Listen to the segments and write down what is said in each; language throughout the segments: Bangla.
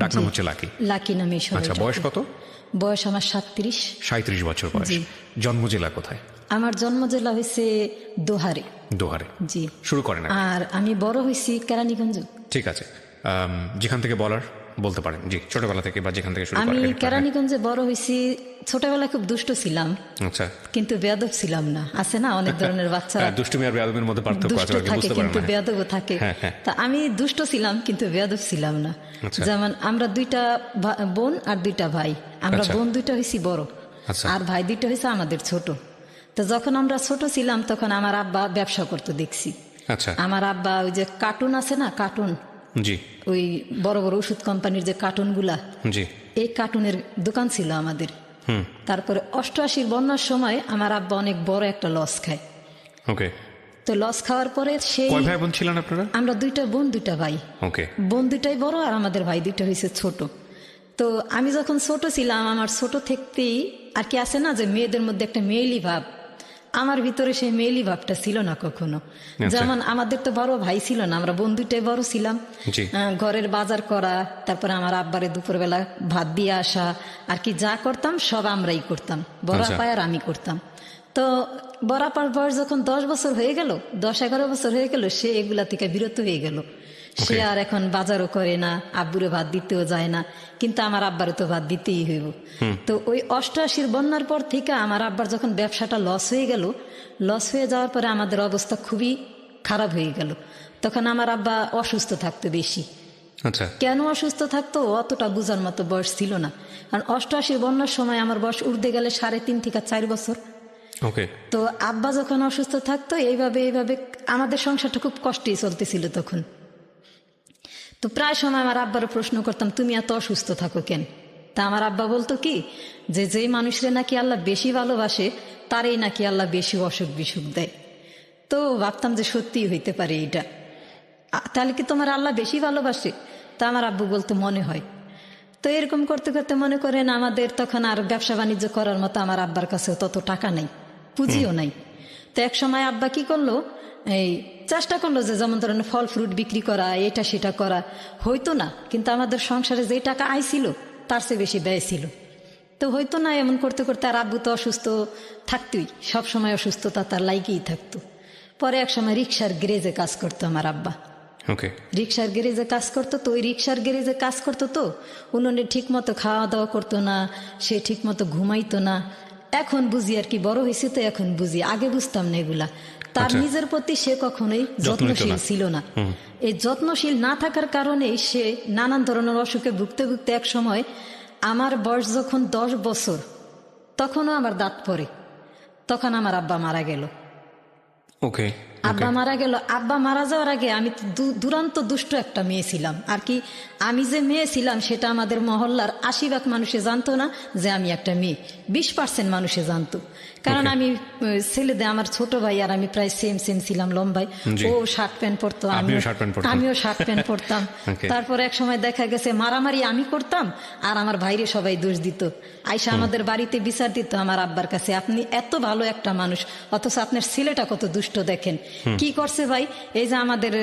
ডাক নাম হচ্ছে লাকি। লাকি নামে সবাই আচ্ছা, ডাকে। বয়স কত? বয়স আমার 37। 37 বছর বয়স। জি। জন্ম জেলা কোথায়? আমার জন্ম জেলা হয়েছে দোহারে। দোহারে। জি। শুরু করেন আগে। আর আমি বড় হয়েছি কেরানীগঞ্জ। ঠিক আছে, যেখান থেকে বলতে পারেন। জি, ছোটবেলা থেকে বা যেখান থেকে শুরু আমি করেন। কেরানীগঞ্জে বড় হয়েছি। ছোটবেলায় খুব দুষ্ট ছিলাম, আচ্ছা। কিন্তু বেয়াদব ছিলাম না। আছে না অনেক ধরনের বাচ্চারা দুষ্টুমি আর বেয়াদবের মধ্যে পার্থক্য আছে, দুষ্ট অনেকে থাকে বুঝতে পারেন কিন্তু না। বেয়াদবও থাকে। হ্যাঁ, হ্যাঁ। তা আমি দুষ্ট ছিলাম কিন্তু বেয়াদব ছিলাম না। আচ্ছা। যেমন আমরা দুইটা বোন আর দুইটা ভাই। আমরা আচ্ছা। বোন দুইটা হয়েছি বড়, আচ্ছা। আর ভাই দুইটা হয়েছে আমাদের ছোট। তো যখন আমরা ছোট ছিলাম তখন আমার আব্বা ব্যবসা করতে দেখছি। আচ্ছা। আমার আব্বা ওই যে কার্টুন আছে না, কার্টুন, জি ওই বড় বড় ওষুধ কোম্পানির যে কার্টুনগুলা, জি। এই কার্টুনের দোকান ছিল আমাদের। তারপরে 88 বন্যার সময় আমার আব্বা অনেক বড় একটা লস খায়। ওকে। তো লস খাওয়ার পরে সেই কয় ভাই বোন ছিলেন আপনারা? আমরা দুইটা বোন দুইটা ভাই। ওকে। বোন দুইটাই বড় আর আমাদের ভাই দুইটা হয়েছে ছোট। তো আমি যখন ছোট ছিলাম, আমার ছোট থেকেই আর কি আছে না যে মেয়েদের মধ্যে একটা মেয়েলি ভাব, আমার ভিতরে সেই মেয়েলি ভাবটা ছিল না কখনো। যেমন আমাদের তো বড় ভাই ছিল না, আমরা বোন দুইটাই বড় ছিলাম। জি। ঘরের বাজার করা, তারপরে আমার আব্বারে দুপুরবেলা ভাত দিয়ে আসা, আর কি যা করতাম সব আমরাই করতাম। বড় আচ্ছা। পায় আর আমি করতাম। তো বড় আপার বয়স যখন 10 বছর হয়ে গেল, 10-11 বছর হয়ে গেল, সে এগুলা থেকে বিরত হয়ে গেল। সে আর এখন বাজারও করে না, আব্বুরে ভাত দিতেও যায় না, কিন্তু আমার আব্বারে তো ভাত দিতেই হইব। তো ওই 88 বন্যার পর থেকে আমার আব্বার যখন ব্যবসাটা লস হয়ে গেল, লস হয়ে যাওয়ার পরে আমাদের অবস্থা খুবই খারাপ হয়ে গেল। তখন আমার আব্বা অসুস্থ থাকতো বেশি। আচ্ছা। কেন অসুস্থ থাকতো অতটা বুঝার মতো বয়স ছিল না, কারণ 88 বন্যার সময় আমার বয়স উর্ধে গেলে 3.5 থেকে 4 বছর। ওকে। তো আব্বা যখন অসুস্থ থাকতো এইভাবে আমাদের সংসারটা খুব কষ্টেই চলতেছিল তখন। তো প্রায় সময় আমার আব্বারও প্রশ্ন করতাম, তুমি এত অসুস্থ থাকো কেন? তা আমার আব্বা বলতো কি, যে যেই মানুষরে নাকি আল্লাহ বেশি ভালোবাসে তারই নাকি আল্লাহ বেশি অসুখ বিসুখ দেয়। তো ভাবতাম যে সত্যিই হইতে পারে এটা। তাহলে কি তোমার আল্লাহ বেশি ভালোবাসে? তা আমার আব্বু বলতো মনে হয়। তো এরকম করতে করতে মনে করেন আমাদের তখন আর ব্যবসা বাণিজ্য করার মতো আমার আব্বার কাছেও তত টাকা নাই, পুঁজিও নাই। তো এক সময় আব্বা কি করলো, এই চেষ্টা করলো যে যেমন ধরেন ফল ফ্রুট বিক্রি করা, এটা সেটা করা, হইতো না। কিন্তু আমাদের সংসারে যে টাকা আয় ছিল তার চেয়ে বেশি ব্যয় ছিল। তো হইতো না, এমন করতে করতে আর আব্বু তো অসুস্থ থাকতোই, সবসময় অসুস্থতা তার লাইগেই থাকতো। পরে এক সময় রিক্সার গ্যারেজে কাজ করতো আমার আব্বা। ওকে। রিক্সার গ্যারেজে কাজ করতো। তো ওই রিক্সার গ্যারেজে কাজ করতো, তো উনুনে ঠিক মতো খাওয়া দাওয়া করতো না, সে ঠিক মতো ঘুমাইতো না। এখন বুঝি আর কি, বড় হয়েছে তো এখন বুঝি, আগে বুঝতাম না এগুলা। তার নিজের প্রতি সে কখনোই যত্নশীল ছিল না। এই যত্নশীল না থাকার কারণে সে নানান ধরনের অসুখে ভুগতে ভুগতে এক সময় আমার বয়স যখন 10 বছর, তখনও আমার দাঁত পড়ে, তখন আমার আব্বা মারা গেল। ওকে। আব্বা মারা গেল। আব্বা মারা যাওয়ার আগে আমি দুরান্ত দুষ্ট একটা মেয়ে ছিলাম আর কি। আমি যে মেয়ে ছিলাম সেটা আমাদের মহল্লার 80% মানুষে জানতো না যে আমি একটা মেয়ে, 20% মানুষে জানতো। কারণ আমি ছেলেদের, আমার ছোট ভাই আর আমি প্রায় সেম ছিলাম লম্বাই। ও শার্ট প্যান্ট পরতো, আমিও শার্ট প্যান্ট পরতাম। তারপর এক সময় দেখা গেছে মারামারি আমি করতাম আর আমার ভাইরে সবাই দোষ দিত। আয়সা আমাদের বাড়িতে বিচার দিত আমার আব্বার কাছে, আপনি এত ভালো একটা মানুষ অথচ আপনার ছেলেটা কত দুষ্ট, দেখেন কি করছে ভাই। এই যে আমাদের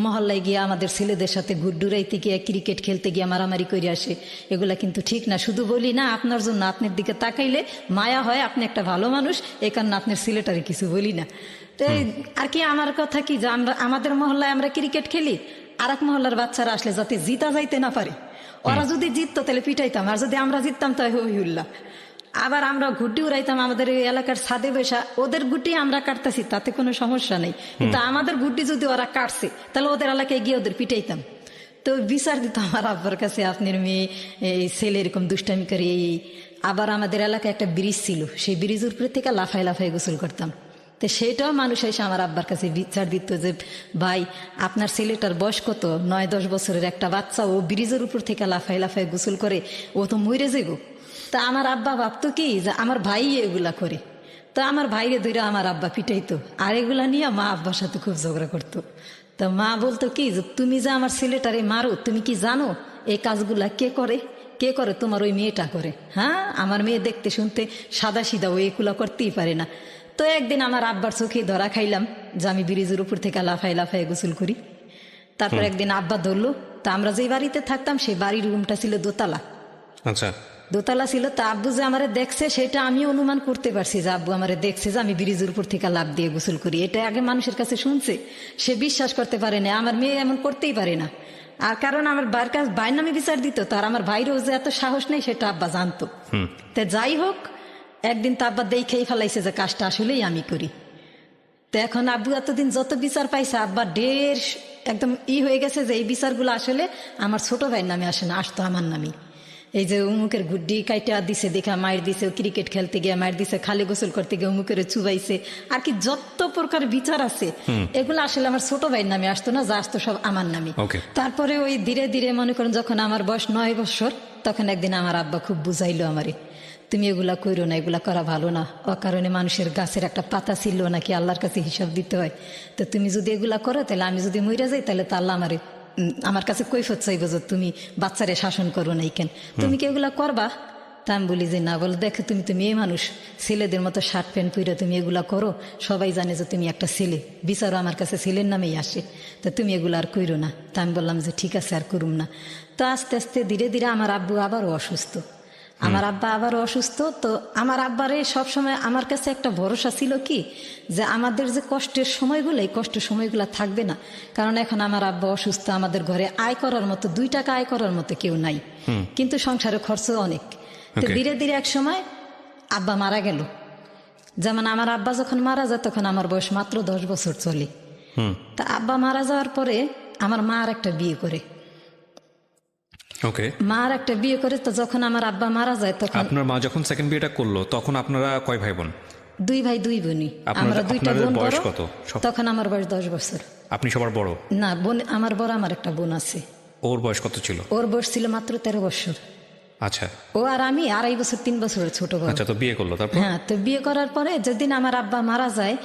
মহল্লায় গিয়ে আমাদের ছেলেদের সাথে ঘুরডুরাইতে গিয়ে, ক্রিকেট খেলতে গিয়ে মারামারি করে আসে, এগুলা কিন্তু ঠিক না। শুধু বলি না আপনার জন্য, আপনার দিকে তাকাইলে মায়া হয়, আপনি একটা ভালো মানুষ, এই কারণে আপনার ছেলেটারে কিছু বলি না। তো আর কি আমার কথা কি, যে আমরা আমাদের মহল্লায় আমরা ক্রিকেট খেলি, আর এক মহল্লার বাচ্চারা আসলে যাতে জিতা যাইতে না পারে, ওরা যদি জিততো তাহলে পিটাইতাম, আর যদি আমরা জিততাম তাহলে হই হুল্লা। আবার আমরা গুটি উড়াইতাম আমাদের এই এলাকার ছাদে বসা, ওদের গুটি আমরা কাটতেছি তাতে কোনো সমস্যা নেই, কিন্তু আমাদের গুটি যদি ওরা কাটছে তাহলে ওদের এলাকায় গিয়ে ওদের পিটাইতাম। তো বিচার দিত আমার আব্বার কাছে, আপনার মেয়ে এই ছেলে এরকম দুষ্টামি করে। এই আবার আমাদের এলাকায় একটা ব্রিজ ছিল, সেই ব্রিজের উপরে থেকে লাফাই লাফাই গোসল করতাম। তো সেটাও মানুষ এসে আমার আব্বার কাছে বিচার দিত যে ভাই আপনার ছেলেটার বয়স কত, 9-10 বছরের একটা বাচ্চা, ও ব্রিজের উপর থেকে লাফাই লাফাই গোসল করে, ও তো মরে যাবো। তা আমার আব্বা ভাবতো কি যে আমার ভাই এগুলা করে, তো আমার ভাইরে ধরে আমার আব্বা পিটাইতো, আর এগুলা নিয়ে মা আব্বার সাথে খুব ঝগড়া করতো। তো মা বলতো কি যে তুমি যে আমার ছেলেটারে মারো, তুমি কি জানো এই কাজগুলা কে করে? কে করে? তোমার ওই মেয়েটা করে। হ্যাঁ, আমার মেয়ে দেখতে শুনতে সাদা সিধা, ও এগুলা করতেই পারে না। তো একদিন আমার আব্বার চোখে ধরা খাইলাম যে আমি ব্রিজের উপর থেকে লাফাই লাফাই গোসল করি। তারপর একদিন আব্বা ধরলো তা আমরা যেই বাড়িতে থাকতাম সেই বাড়ির রুমটা ছিল দোতলা। আচ্ছা। দোতলা ছিল। তা আব্বু যে আমারে দেখছে সেটা আমি অনুমান করতে পারছি যে আব্বু আমারে দেখছে যে আমি ব্রিজের উপর থেকে লাফ দিয়ে গোসল করি। এটা আগে মানুষের কাছে শুনছে, সে বিশ্বাস করতে পারে না। আমার মেয়ে এমন করতেই পারে না। আর কারণ আমার ভাইয়ের কাছে ভাইয়ের নামে বিচার দিত, তার আমার ভাইরও যে এত সাহস নেই সেটা আব্বা জানতো। তা যাই হোক, একদিন তো আব্বা দেখেই ফেলাইছে যে কাজটা আসলেই আমি করি। তো এখন আব্বু এতদিন যত বিচার পাইছে আব্বা ঢের একদম হয়ে গেছে যে এই বিচারগুলো আসলে আমার ছোট ভাইয়ের নামে আসে না, আসতো আমার নামে। এই যে উমুকের গুড্ডি কাইটা দিছে দেখা মায়ের দিছে, ক্রিকেট খেলতে গিয়ে মায়ের দিছে, খালি গোসল করতে গিয়ে উমুকের চুবাইছে, আর কি যত প্রকার বিচার আছে এগুলো আসলে আমার ছোট ভাইয়ের নামে আসতো না, যা আসতো সব আমার নামে। তারপরে ওই ধীরে ধীরে মনে করেন যখন আমার বয়স 9 বছর, তখন একদিন আমার আব্বা খুব বুঝাইলো আমারে, তুমি এগুলা কইরো না, এগুলা করা ভালো না। ও কারণে মানুষের গাছের একটা পাতা ছিল নাকি আল্লাহর কাছে হিসাব দিতে হয়। তো তুমি যদি এগুলা করো তাহলে আমি যদি মরে যাই তাহলে তো আল্লাহ আমার কাছে কৈফত চাইবো যে তুমি বাচ্চারে শাসন করো না, কেন তুমি কি এগুলা করবা? তা আমি বলি যে না। বলে দেখো তুমি তো মেয়ে মানুষ, ছেলেদের মতো শার্ট প্যান্ট পরে তুমি এগুলা করো, সবাই জানে যে তুমি একটা ছেলে, বিচারও আমার কাছে ছেলের নামেই আসে, তো তুমি এগুলো আর কইরো না। তা আমি বললাম যে ঠিক আছে আর করুম না। তো আস্তে আস্তে ধীরে ধীরে আমার আব্বু আবারও অসুস্থ, আমার আব্বা আবারও অসুস্থ। তো আমার আব্বারে সবসময় আমার কাছে একটা ভরসা ছিল কি, যে আমাদের যে কষ্টের সময়গুলো, এই কষ্টের সময়গুলো থাকবে না। কারণ এখন আমার আব্বা অসুস্থ, আমাদের ঘরে আয় করার মতো 2 টাকা আয় করার মতো কেউ নাই, কিন্তু সংসারে খরচ অনেক। তো ধীরে ধীরে এক সময় আব্বা মারা গেল। যেমন আমার আব্বা যখন মারা যায় তখন আমার বয়স মাত্র 10 বছর চলে। তা আব্বা মারা যাওয়ার পরে আমার মা আর একটা বিয়ে করে। মা আর একটা বিয়ে করে। তো যখন আমার আব্বা মারা যায় তখন আপনার মা যখন সেকেন্ড বিয়েটা করলো তখন আপনারা কয় ভাই বোন? 2 ভাই 2 বোনই। আমরা 2টা বোন বড়। তখন আমার বয়স 10 বছর। আপনি সবার বড়? না, বোন আমার বড়, আমার একটা বোন আছে। ওর বয়স কত ছিল? ওর বয়স ছিল মাত্র 13 বছর। আচ্ছা। ও আর আমি 2.5 বছর 3 বছরের ছোট বড়। আচ্ছা, তো বিয়ে করলো তারপর? হ্যাঁ, তো বিয়ে করার পরে যেদিন আমার আব্বা মারা যায়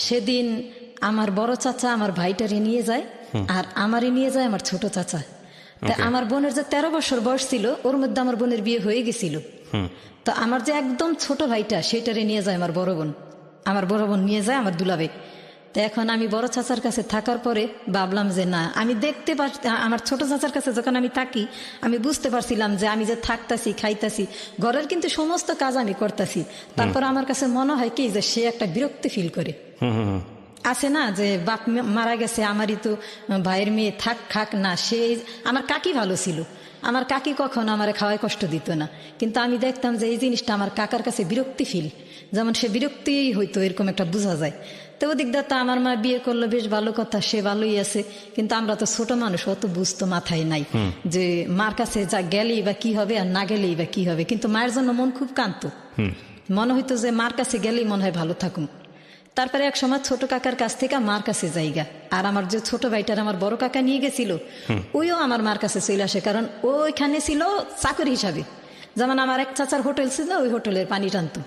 সেদিন আমার বড় চাচা আমার ভাইটারে নিয়ে যায়, আর আমারই নিয়ে যায় আমার ছোট চাচা। তা আমার বোনের যে 13 বছর বয়স ছিল ওর মধ্যে আমার বোনের বিয়ে হয়ে গেছিল। তো আমার যে একদম ছোট ভাইটা সেটারে নিয়ে যায় আমার বড় বোন, আমার বড় বোন নিয়ে যায় আমার দুলাবে। তো এখন আমি বড় চাচার কাছে থাকার পরে ভাবলাম যে না, আমি দেখতে পাচ্ছি আমার ছোট চাচার কাছে যখন আমি থাকি আমি বুঝতে পারছিলাম যে আমি যে থাকতাছি খাইতাছি ঘরের কিন্তু সমস্ত কাজ আমি করতেছি, তারপর আমার কাছে মনে হয় কি যে সে একটা বিরক্তি ফিল করে। আছে না যে বাপ মারা গেছে, আমারই তো ভাইয়ের মেয়ে থাক খাক না। সে আমার কাকি ভালো ছিল, আমার কাকি কখনো আমার খাওয়ায় কষ্ট দিত না, কিন্তু আমি দেখতাম যে এই জিনিসটা আমার কাকার কাছে বিরক্তি ফিল, যেমন সে বিরক্তি হইতো এরকম একটা বোঝা যায়। তো ওদিক দা তো আমার মা বিয়ে করলো, বেশ ভালো কথা, সে ভালোই আছে। কিন্তু আমরা তো ছোট মানুষ, অত বুঝতো মাথায় নাই যে মার কাছে যা গেলেই বা কি হবে আর না গেলেই বা কি হবে। কিন্তু মায়ের জন্য মন খুব কাঁদতো, মনে হইতো যে মার কাছে গেলেই মনে হয় ভালো থাকুম। তারপরে এক সময় ছোট কাকার কাছ থেকে মার কাছে যাইগা, আর আমার যে ছোট ভাইটার আমার বড় কাকা নিয়ে গেছিল ওইও আমার মার কাছে চলে আসে, কারণ ও ওইখানে ছিল চাকরি হিসাবে। যেমন আমার এক চাচার হোটেল ছিল, ওই হোটেলের পানি টানতো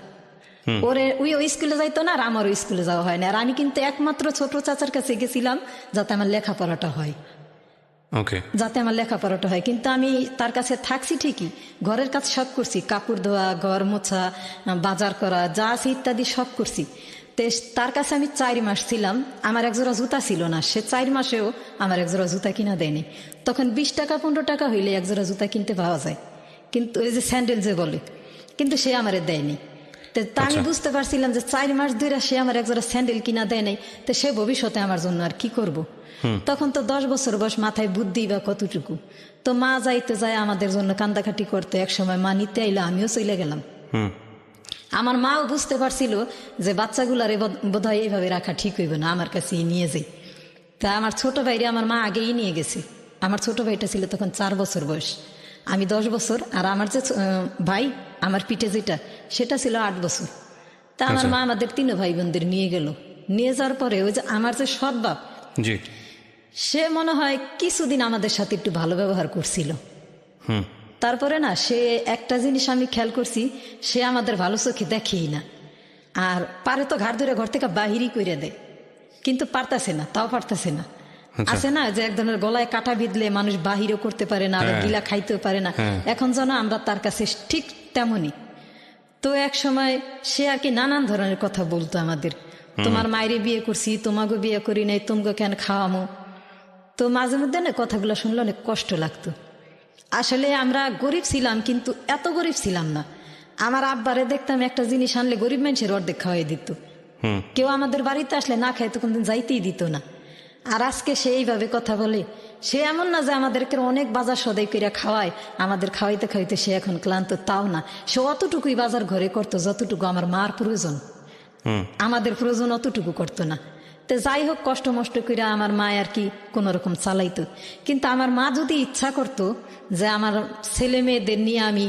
ওরে, ওই স্কুলে যাইতো না, আর আমারও স্কুলে যাওয়া হয় না। আর আমি কিন্তু একমাত্র ছোট চাচার কাছে গেছিলাম যাতে আমার লেখাপড়াটা হয়, যাতে আমার লেখাপড়াটা হয়। কিন্তু আমি তার কাছে থাকছি ঠিকই, ঘরের কাজ সব করছি, কাপড় ধোয়া, ঘর মোছা, বাজার করা, যা আছে ইত্যাদি সব করছি। তার কাছে আমি 4 মাস ছিলাম। আমার একজোড়া জুতা ছিল না, সে 4 মাসেও আমার একজোড়া জুতা কিনা দেয়নি। তখন 20 টাকা 15 টাকা হইলে একজোড়া জুতা কিনতে পাওয়া যায়, কিন্তু ওই যে স্যান্ডেল যে বলে, কিন্তু সে আমারে দেয়নি। তা আমি বুঝতে পারছিলাম যে 4 মাস ধরে সে আমার একজোড়া স্যান্ডেল কিনা দেয় নাই, তো সে ভবিষ্যতে আমার জন্য আর কি করব। তখন তো 10 বছর বয়স, মাথায় বুদ্ধি বা কতটুকু। তো মা যাইতে যায় আমাদের জন্য কান্দাকাটি করতে, এক সময় মা নিতে আইলো, আমিও চলে গেলাম। আমার মাও বুঝতে পারছিল যে বাচ্চাগুলারে বোধহয় এইভাবে রাখা ঠিক হইব না, আমার কাছে নিয়ে যাই। তা আমার ছোট ভাইরে আমার মা আগেই নিয়ে গেছে। আমার ছোট ভাইটা ছিল তখন 4 বছর বয়স, আমি 10 বছর, আর আমার যে ভাই আমার পিঠে যেটা সেটা ছিল 8 বছর। তা আমার মা আমাদের 3 ভাই বোনদের নিয়ে গেল। নিয়ে যাওয়ার পরে ওই যে আমার যে সৎ বাপ, সে মনে হয় কিছুদিন আমাদের সাথে একটু ভালো ব্যবহার করছিল। তারপরে না, সে একটা জিনিস আমি খেয়াল করছি, সে আমাদের ভালো চোখে দেখেই না, আর পারে তো ঘাড় ধরে ঘর থেকে বাহিরই করে দেয়, কিন্তু পারতাছে না, তাও পারতাছে না। আছে না যে এক ধরনের গলায় কাটা বিঁধলে মানুষ বাহিরও করতে পারে না, আবার গিলা খাইতেও পারে না, এখন যেন আমরা তার কাছে ঠিক তেমনই। তো এক সময় সে আর কি নানান ধরনের কথা বলতো আমাদের, তোমার মায়েরে বিয়ে করছি, তোমাকে বিয়ে করি নাই, তোমাকে কেন খাওয়ামো। তো মাঝে মধ্যে না কথাগুলো শুনলে অনেক কষ্ট লাগতো। আসলে আমরা গরিব ছিলাম, কিন্তু এত গরিব ছিলাম না। আমার আব্বারে দেখতাম একটা জিনিস আনলে গরিব মানুষের অর্ধেক খাওয়াই দিত। কেউ আমাদের বাড়িতে আসলে না খাইতো, কোনদিন যাইতেই দিত না। আর আজকে সে এইভাবে কথা বলে। সে এমন না যে আমাদেরকে অনেক বাজার সদাই করে খাওয়ায়, আমাদের খাওয়াইতে খাওয়াইতে সে এখন ক্লান্ত, তাও না। সে অতটুকুই বাজার ঘরে করতো যতটুকু আমার মার প্রয়োজন, আমাদের প্রয়োজন অতটুকু করতো না। তো যাই হোক, কষ্ট মষ্ট করে আমার মা আর কি কোন রকম চালাইতো। কিন্তু আমার মা যদি ইচ্ছা করতো যে আমার ছেলে মেয়েদের নিয়ে আমি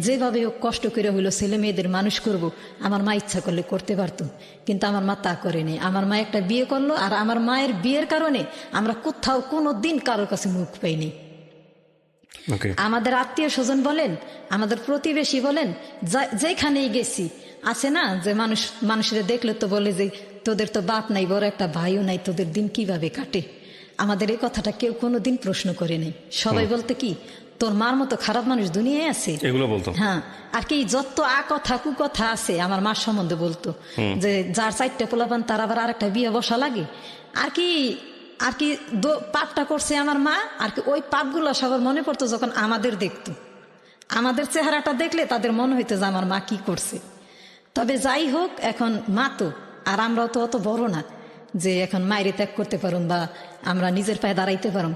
যেভাবে হোক কষ্ট করে হইলো ছেলে মেয়েদের মানুষ করব, আমার মা ইচ্ছা করলে করতে পারতো। কিন্তু আমার মা তা করেনি। আমার মা একটা বিয়ে করলো, আর আমার মায়ের বিয়ের কারণে আমরা কোথাও কোনো দিন কারোর কাছে মুখ পাইনি। আমাদের আত্মীয় স্বজন বলেন, আমাদের প্রতিবেশী বলেন, যেখানেই গেছি আছে না যে মানুষের দেখলে তো বলে যে তোদের তো বাপ নাই, বড় একটা ভাইও নাই, তোদের দিন কিভাবে কাটে। আমাদের এই কথাটা কেউ কোনোদিন প্রশ্ন করে নেই। সবাই বলতে কি, তোর মার মতো খারাপ মানুষ দুনিয়ায় আছে, এগুলো বলতো। হ্যাঁ, আর কি যত কথা কুকথা আছে আমার মার সম্বন্ধে বলতো, যে যার 4টে পোলাপান তার আবার আরেকটা বিয়ে বসা লাগে। আর কি পাপটা করছে আমার মা, আর কি ওই পাপগুলো সবার মনে পড়তো যখন আমাদের দেখতো। আমাদের চেহারাটা দেখলে তাদের মনে হইতো যে আমার মা কি করছে। তবে যাই হোক, এখন মা তো, আর আমরাও তো অত বড় না যে এখন মায়ের ত্যাগ করতে পারুন বা আমরা নিজের পায়ে দাঁড়াইতে পারুন।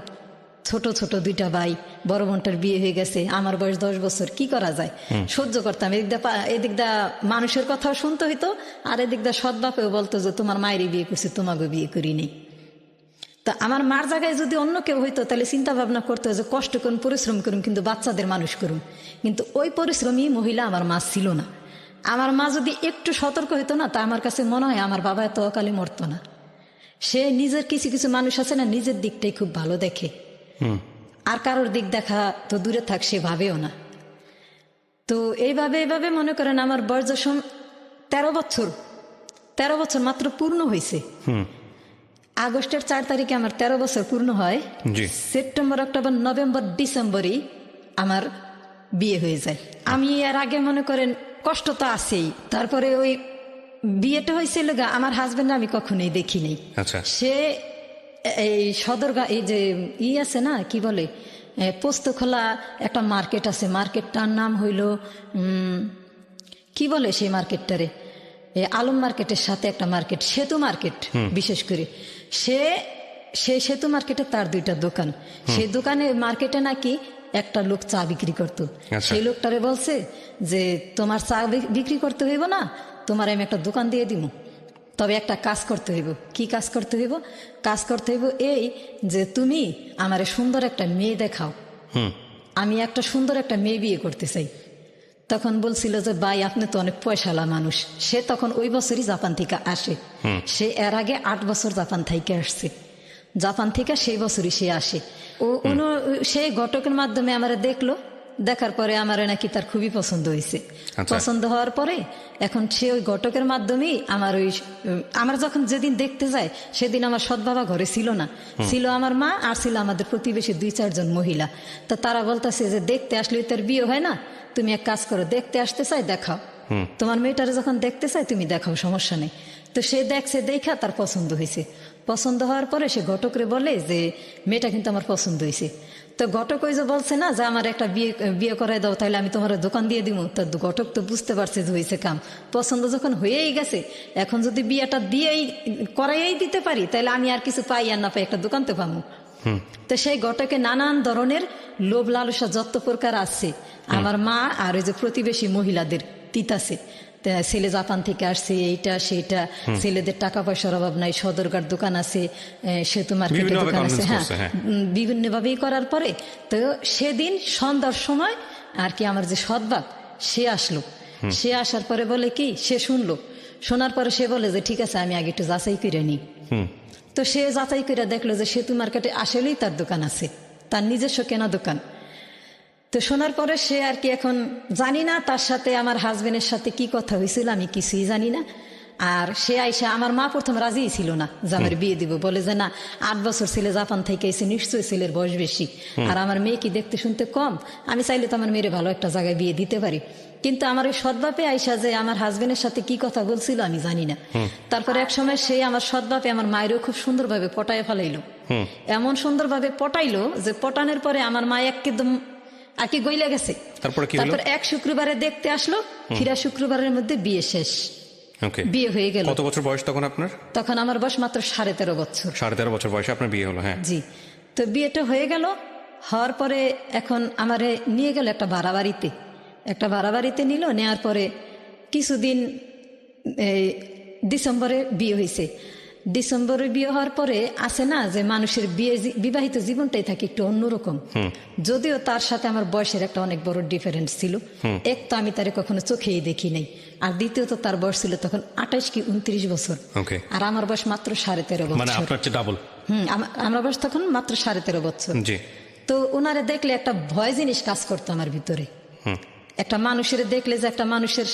ছোট ছোট 2টা ভাই, বড় বোনটার বিয়ে হয়ে গেছে, আমার বয়স 10 বছর, কি করা যায়, সহ্য করতাম। এদিকটা মানুষের কথাও শুনতে হইতো, আর এদিকটা সৎ বাপেও বলতো যে তোমার মায়েরই বিয়ে করছে, তোমাকে বিয়ে করিনি। তা আমার মার জায়গায় যদি অন্য কেউ হইতো তাহলে চিন্তা ভাবনা করতো যে কষ্ট করুন, পরিশ্রম করুন, কিন্তু বাচ্চাদের মানুষ করুন। কিন্তু ওই পরিশ্রমী মহিলা আমার মা ছিল না। আমার মা যদি একটু সতর্ক হইতো না, তা আমার কাছে মনে হয় আমার বাবা এত অকালে মরতো না। সে নিজের কিছু কিছু মানুষ আছে না, নিজের দিকটাই খুব ভালো দেখে, আর কারোর দিক দেখা তো দূরে থাক, সে ভাবেও না। তো এইভাবে মনে করেন আমার বয়স যখন 13 বছর মাত্র পূর্ণ হয়েছে। আগস্টের 4 তারিখে আমার 13 বছর পূর্ণ হয়। সেপ্টেম্বর, অক্টোবর, নভেম্বর, ডিসেম্বরই আমার বিয়ে হয়ে যায়। আমি এর আগে মনে করেন কষ্ট তো আছেই, তারপরে ওই বিয়েটা হয়েছিল আমার হাজবেন্ড আমি কখনোই দেখি নাই। সে এই সদরগা, এই যে আছে না কি বলে, পোস্তখোলা একটা মার্কেট আছে, মার্কেটটার নাম হইল কি বলে সেই মার্কেটটারে, আলম মার্কেটের সাথে একটা মার্কেট, সেতু মার্কেট বিশেষ করে। সে সেতু মার্কেটে তার 2টা দোকান। সেই দোকানে মার্কেটে নাকি একটা লোক চা বিক্রি করতো। সেই লোকটারে বলছে যে তোমার চা বিক্রি করতে হইব না, তোমার আমি একটা দোকান দিয়ে দিব, তবে একটা কাজ করতে হইব। কি কাজ করতে হইব? কাজ করতে হইব এই যে তুমি আমারে সুন্দর একটা মেয়ে দেখাও, আমি একটা সুন্দর একটা মেয়ে বিয়ে করতে চাই। তখন বলছিল যে ভাই আপনি তো অনেক পয়সালা মানুষ। সে তখন ওই বছরই জাপান থেকে আসে। সে এর আগে 8 বছর জাপান থেকে আসছে। জাপান থেকে সেই বছরই সে আসে। সেই ঘটকের মাধ্যমে আমারে দেখলো, দেখার পরে আমার নাকি তার খুবই পছন্দ হয়েছে। পছন্দ হওয়ার পরে এখন সে ওই ঘটকের মাধ্যমেই আমার যখন যেদিন দেখতে যায় সেদিন আমার সৎ বাবা ঘরে ছিল না, ছিল আমার মা আর ছিল আমাদের প্রতিবেশী 2-4 জন মহিলা। তো তারা বলতেছে যে দেখতে আসলে তার বিয়ে হয় না, তুমি এক কাজ করো, দেখতে আসতে চাই দেখাও, তোমার মেয়েটারে যখন দেখতে চাই তুমি দেখাও, সমস্যা নেই। তো সে দেখছে, দেখা তার পছন্দ হয়েছে। পছন্দ হওয়ার পরে সে ঘটকরে বলে যে মেয়েটা কিন্তু আমার পছন্দ হয়েছে। তো ঘটক ওই যে বলছে না যে আমার একটা বিয়ে করাই দাও, তাহলে আমি তোমার দোকান দিয়ে দিব। তো ঘটক তো বুঝতে পারছে যে হয়েছে কাম, পছন্দ যখন হয়েই গেছে, এখন যদি বিয়েটা করাইয়াই দিতে পারি তাহলে আমি আর কিছু পাই আর না পাই, একটা দোকান তো পাবো। তো সেই ঘটকে নানান ধরনের লোভ লালসা যত প্রকার আছে আমার মা আর ওই যে প্রতিবেশী মহিলাদের তিতাছে। ছেলে জাপান থেকে আসছে, এইটা সেটা, ছেলেদের টাকা পয়সার অভাব নাই, সদরঘাট দোকান আছে, সেতু মার্কেটে দোকান আছে, হ্যাঁ, বিভিন্ন ভাবেই করার পরে তো সেদিন সন্ধ্যার সময় আর কি আমার যে সৎবাপ সে আসলো। সে আসার পরে বলে কি, সে শুনলো, শোনার পরে সে বলে যে ঠিক আছে আমি আগে একটু যাচাই করে নিই। তো সে যাচাই করে দেখলো যে সেতু মার্কেটে আসলেই তার দোকান আছে, তার নিজস্ব কেনা দোকান। তো শোনার পরে সে আর কি, এখন জানি না তার সাথে আমার হাজবেন্ডের সাথে কি কথা হয়েছিল, আমি কিছুই জানি না। আর সে আইসা, আমার মা প্রথম রাজি ছিল না যে আমার বিয়ে দিব, বলে যে না 8 বছর ছেলে জাপান থেকে এসে, নিশ্চয়ই ছেলের বয়স বেশি, আর আমার মেয়ে কি দেখতে শুনতে কম, আমি চাইলে তো আমার মেয়ের ভালো একটা জায়গায় বিয়ে দিতে পারি। কিন্তু আমার ওই সৎবাপে আইসা যে আমার হাজবেন্ডের সাথে কি কথা বলছিল আমি জানি না। তারপরে এক সময় সে আমার সৎবাপে আমার মায়েরও খুব সুন্দরভাবে পটায় ফেলাইলো এমন সুন্দরভাবে পটাইলো যে পটানোর পরে আমার মা একদম আর কি গইলে গেছে। তারপরে কি হলো? তারপর এক শুক্রবারে দেখতে আসলো, ফিরা শুক্রবারের মধ্যে বিয়ে শেষ। ওকে, বিয়ে হয়ে গেল। কত বছর বয়স তখন আপনার? তখন আমার বয়স মাত্র 13.5 বছর। 13.5 বছর বয়সে আপনার বিয়ে হলো? হ্যাঁ জি। তো বিয়েটা হয়ে গেল, হওয়ার পরে এখন আমারে নিয়ে গেল একটা ভাড়া বাড়িতে। একটা ভাড়া বাড়িতে নিল, নেওয়ার পরে কিছুদিন এই ডিসেম্বরে বিয়ে হয়েছে। ডিসেম্বরে বিয়ে হওয়ার পরে আসে না যে মানুষের বিবাহিত জীবনটাই থাকে একটু অন্যরকম। যদিও তার সাথে আমার বয়সের একটা অনেক বড় ডিফারেন্স ছিল। এক তো আমি তারে কখনো চোখেই দেখি নাই, আর দ্বিতীয়ত তার বয়স ছিল তখন 28 কি 29 বছর, আর আমার বয়স মাত্র 13.5 বছর। মানে আপনার চেয়ে ডাবল। আমার বয়স তখন মাত্র 13.5 বছর। জি। তো ওনারে দেখলে একটা ভয় জিনিস কাজ করতো আমার ভিতরে। একটা মানুষের দেখলে যে একটা মানুষের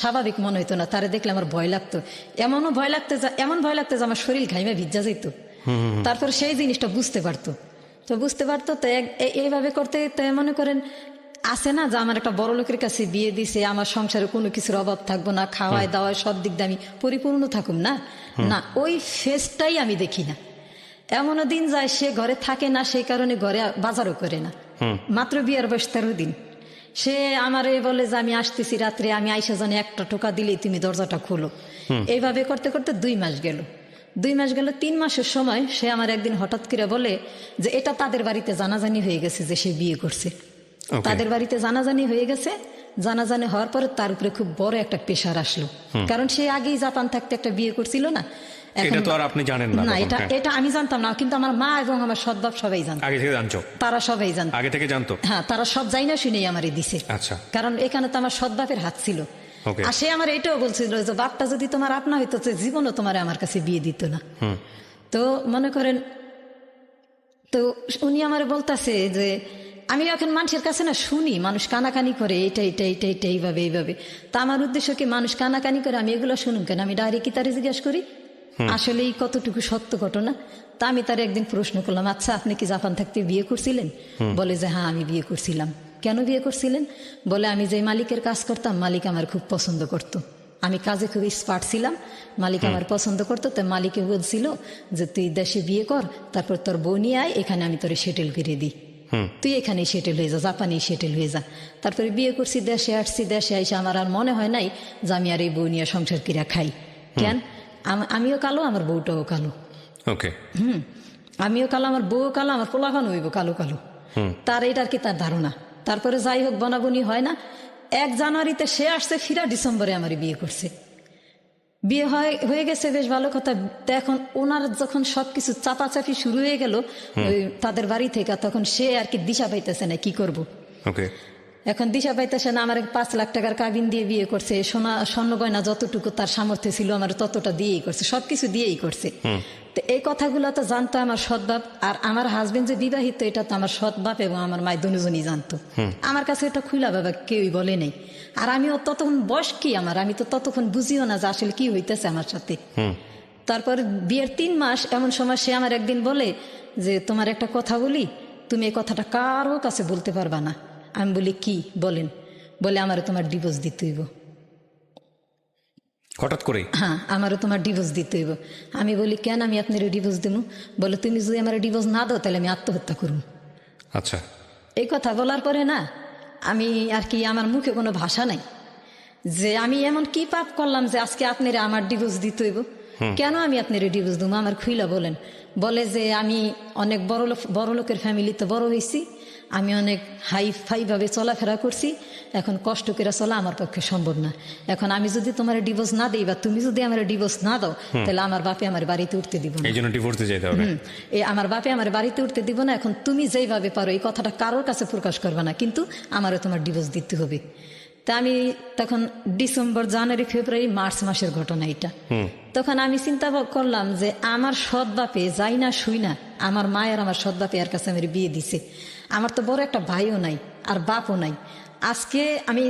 স্বাভাবিক মনে হইতো না, তারে দেখলে আমার ভয় লাগতো। এমন ভয় লাগতো যে আমার শরীর ঘাইমে ভিজা যেত। তারপর সেই জিনিসটা বুঝতে পারতো। তো এইভাবে করতে মনে করেন আসে না যে আমার একটা বড় লোকের কাছে বিয়ে দিছে, আমার সংসারে কোনো কিছুর অভাব থাকবো না, খাওয়ায় দাওয়ায় সব দিক দিয়ে আমি পরিপূর্ণ থাকুম না, না ওই ফেসটাই আমি দেখি না। এমনও দিন যায় সে ঘরে থাকে না, সেই কারণে ঘরে বাজারও করে না। মাত্র বিয়ের বয়স 13 দিন। সে আমারে বলে যে আমি আসতেছি রাত্রে, আমি আইসা জানি একটা টোকা দিলেই তুমি দরজাটা খোলো। এইভাবে করতে করতে 2 মাস গেল। 3 মাসের সময় সে আমার একদিন হঠাৎ করে বলে যে এটা তাদের বাড়িতে জানাজানি হয়ে গেছে যে সে বিয়ে করছে। তাদের বাড়িতে জানাজানি হয়ে গেছে। জানাজানি হওয়ার পরে তার উপরে খুব বড় একটা প্রেশার আসলো, কারণ সে আগেই জাপান থাকতে একটা বিয়ে করছিল না। এটা তো আর আপনি জানেন না? না, এটা আমি জানতাম না, কিন্তু আমার মা এবং আমার সৎবাপ সবাই জানতো। আগে থেকে জানতো? তারা সবাই জানতো, আগে থেকে জানতো। হ্যাঁ, তারা সব যাই না শুনেই আমারে দিছে। আচ্ছা। কারণ এখানে তো আমার সৎবাপের হাত ছিল। আর সে আমার এটাও বলছিল যে বাপটা যদি তোমার আপনা হইতো জীবনও তোমার আমার কাছে বিয়ে দিত না। তো মনে করেন, তো উনি আমার বলতেছে যে আমি এখন মানুষের কাছে না শুনি মানুষ কানাকানি করে এইটা এইভাবে। তা আমার উদ্দেশ্য কি মানুষ কানাকানি করে আমি এগুলো শুনুন কেন? আমি ডাইরেক্ট কি তারে জিজ্ঞেস করি আসলে এই কতটুকু সত্য ঘটনা। তা আমি তার একদিন প্রশ্ন করলাম, আচ্ছা আপনি কি জাপান থাকতে বিয়ে করছিলেন? বলে যে হ্যাঁ আমি বিয়ে করছিলাম। কেন বিয়ে করছিলেন? বলে আমি যে মালিকের কাজ করতাম, মালিক আমার খুব পছন্দ করতো, আমি কাজে খুব এক্সপার্ট ছিলাম, মালিক আমার পছন্দ করতো। তো মালিকে বলছিল যে তুই দেশে বিয়ে কর, তারপর তোর বউ নিয়ে আয়, এখানে আমি তোরে সেটেল করে দিই, তুই এখানেই সেটেল হয়ে যা, জাপানেই সেটেল হয়ে যা। তারপরে বিয়ে করছি, দেশে আসছি, দেশে আইসা আমার আর মনে হয় নাই যে আমি আর এই বউ নিয়ে সংসার কিরা খাই। কেন? আমিও কালো, আমার বউটাও কালো। ওকে। আমিও কালো, আমার বউ কালো, আমার পোলাপান হইব কালো কালো। তার এইটার কি তার ধারণা। তারপরে যাই হোক বনাবনি হয় না। 1 জানুয়ারিতে সে আসছে, ফিরা ডিসেম্বরে আমার বিয়ে করছে। বিয়ে হয়ে গেছে, বেশ ভালো কথা। তো এখন ওনার যখন সবকিছু চাপাচাপি শুরু হয়ে গেল তাদের বাড়ি থেকে, তখন সে আর কি দিশা পাইতেছে না কি করব। এখন দিশা পাইতেছে না। আমার 5 লাখ টাকার কাবিন দিয়ে বিয়ে করছে, স্বর্ণ গয়না যতটুকু তার সামর্থ্য ছিল আমার ততটা দিয়েই করছে, সবকিছু দিয়েই করছে। তো এই কথাগুলো তো জানতো আমার সৎবাপ, আর আমার হাজবেন্ড যে বিবাহিত এটা তো আমার সৎবাপ এবং আমার মায় দুজনই জানতো। আমার কাছে এটা খুলা বাবা কেউই বলে নেই। আর আমিও ততক্ষণ বয়স কি আমার, আমি তো ততক্ষণ বুঝিও না যে আসলে কি হইতেছে আমার সাথে। তারপর বিয়ের 3 মাস এমন সময় সে আমার একদিন বলে যে তোমার একটা কথা বলি, তুমি এই কথাটা কারো কাছে বলতে পারবা না। আমি বলি কি বলেন? বলে আমারও তোমার ডিভোর্স দিতে হইব। হঠাৎ করে? হ্যাঁ, আমারও তোমার ডিভোর্স দিতে হইব। আমি বলি কেন আমি আপনার ডিভোর্স দেবো? বলে তুমি যদি আমার ডিভোর্স না দাও তাহলে আমি আত্মহত্যা করব। আচ্ছা। এই কথা বলার পরে না আমি আর কি, আমার মুখে কোনো ভাষা নাই যে আমি এমন কি পাপ করলাম যে আজকে আপনারা আমার ডিভোর্স দিতে হইব। কেন আমি আপনার ডিভোর্স দেবো? আমার খুইলা বলেন। বলে যে আমি অনেক বড় লোকের ফ্যামিলিতে বড় হয়েছি, আমি অনেক হাই ফাই ভাবে চলাফেরা করছি, এখন কষ্ট করে চলা আমার পক্ষে সম্ভব না। এখন আমি যদি তোমার ডিভোর্স না দিই বা তুমি যদি আমার ডিভোর্স না দাও তাহলে আমার বাপে আমার বাড়িতে উঠতে দিব না। এই জন্য ডিভোর্সে যেতে হবে। আমার বাপে আমার বাড়িতে উঠতে দিব না। এখন তুমি যেইভাবে পারো এই কথাটা কারোর কাছে প্রকাশ করবে না, কিন্তু আমারও তোমার ডিভোর্স দিতে হবে। তা আমি তখন ডিসেম্বর, জানুয়ারি, ফেব্রুয়ারি, মার্চ মাসের ঘটনা এটা। তখন আমি চিন্তা করলাম যে আমার সৎ বাপে যাই না শুই না, আমার মায়ের আমার সৎ বাপে এর কাছে আমার বিয়ে দিছে। আমার তো বড় একটা ভাইও নাই আর বাপও নাই। আজকে আমি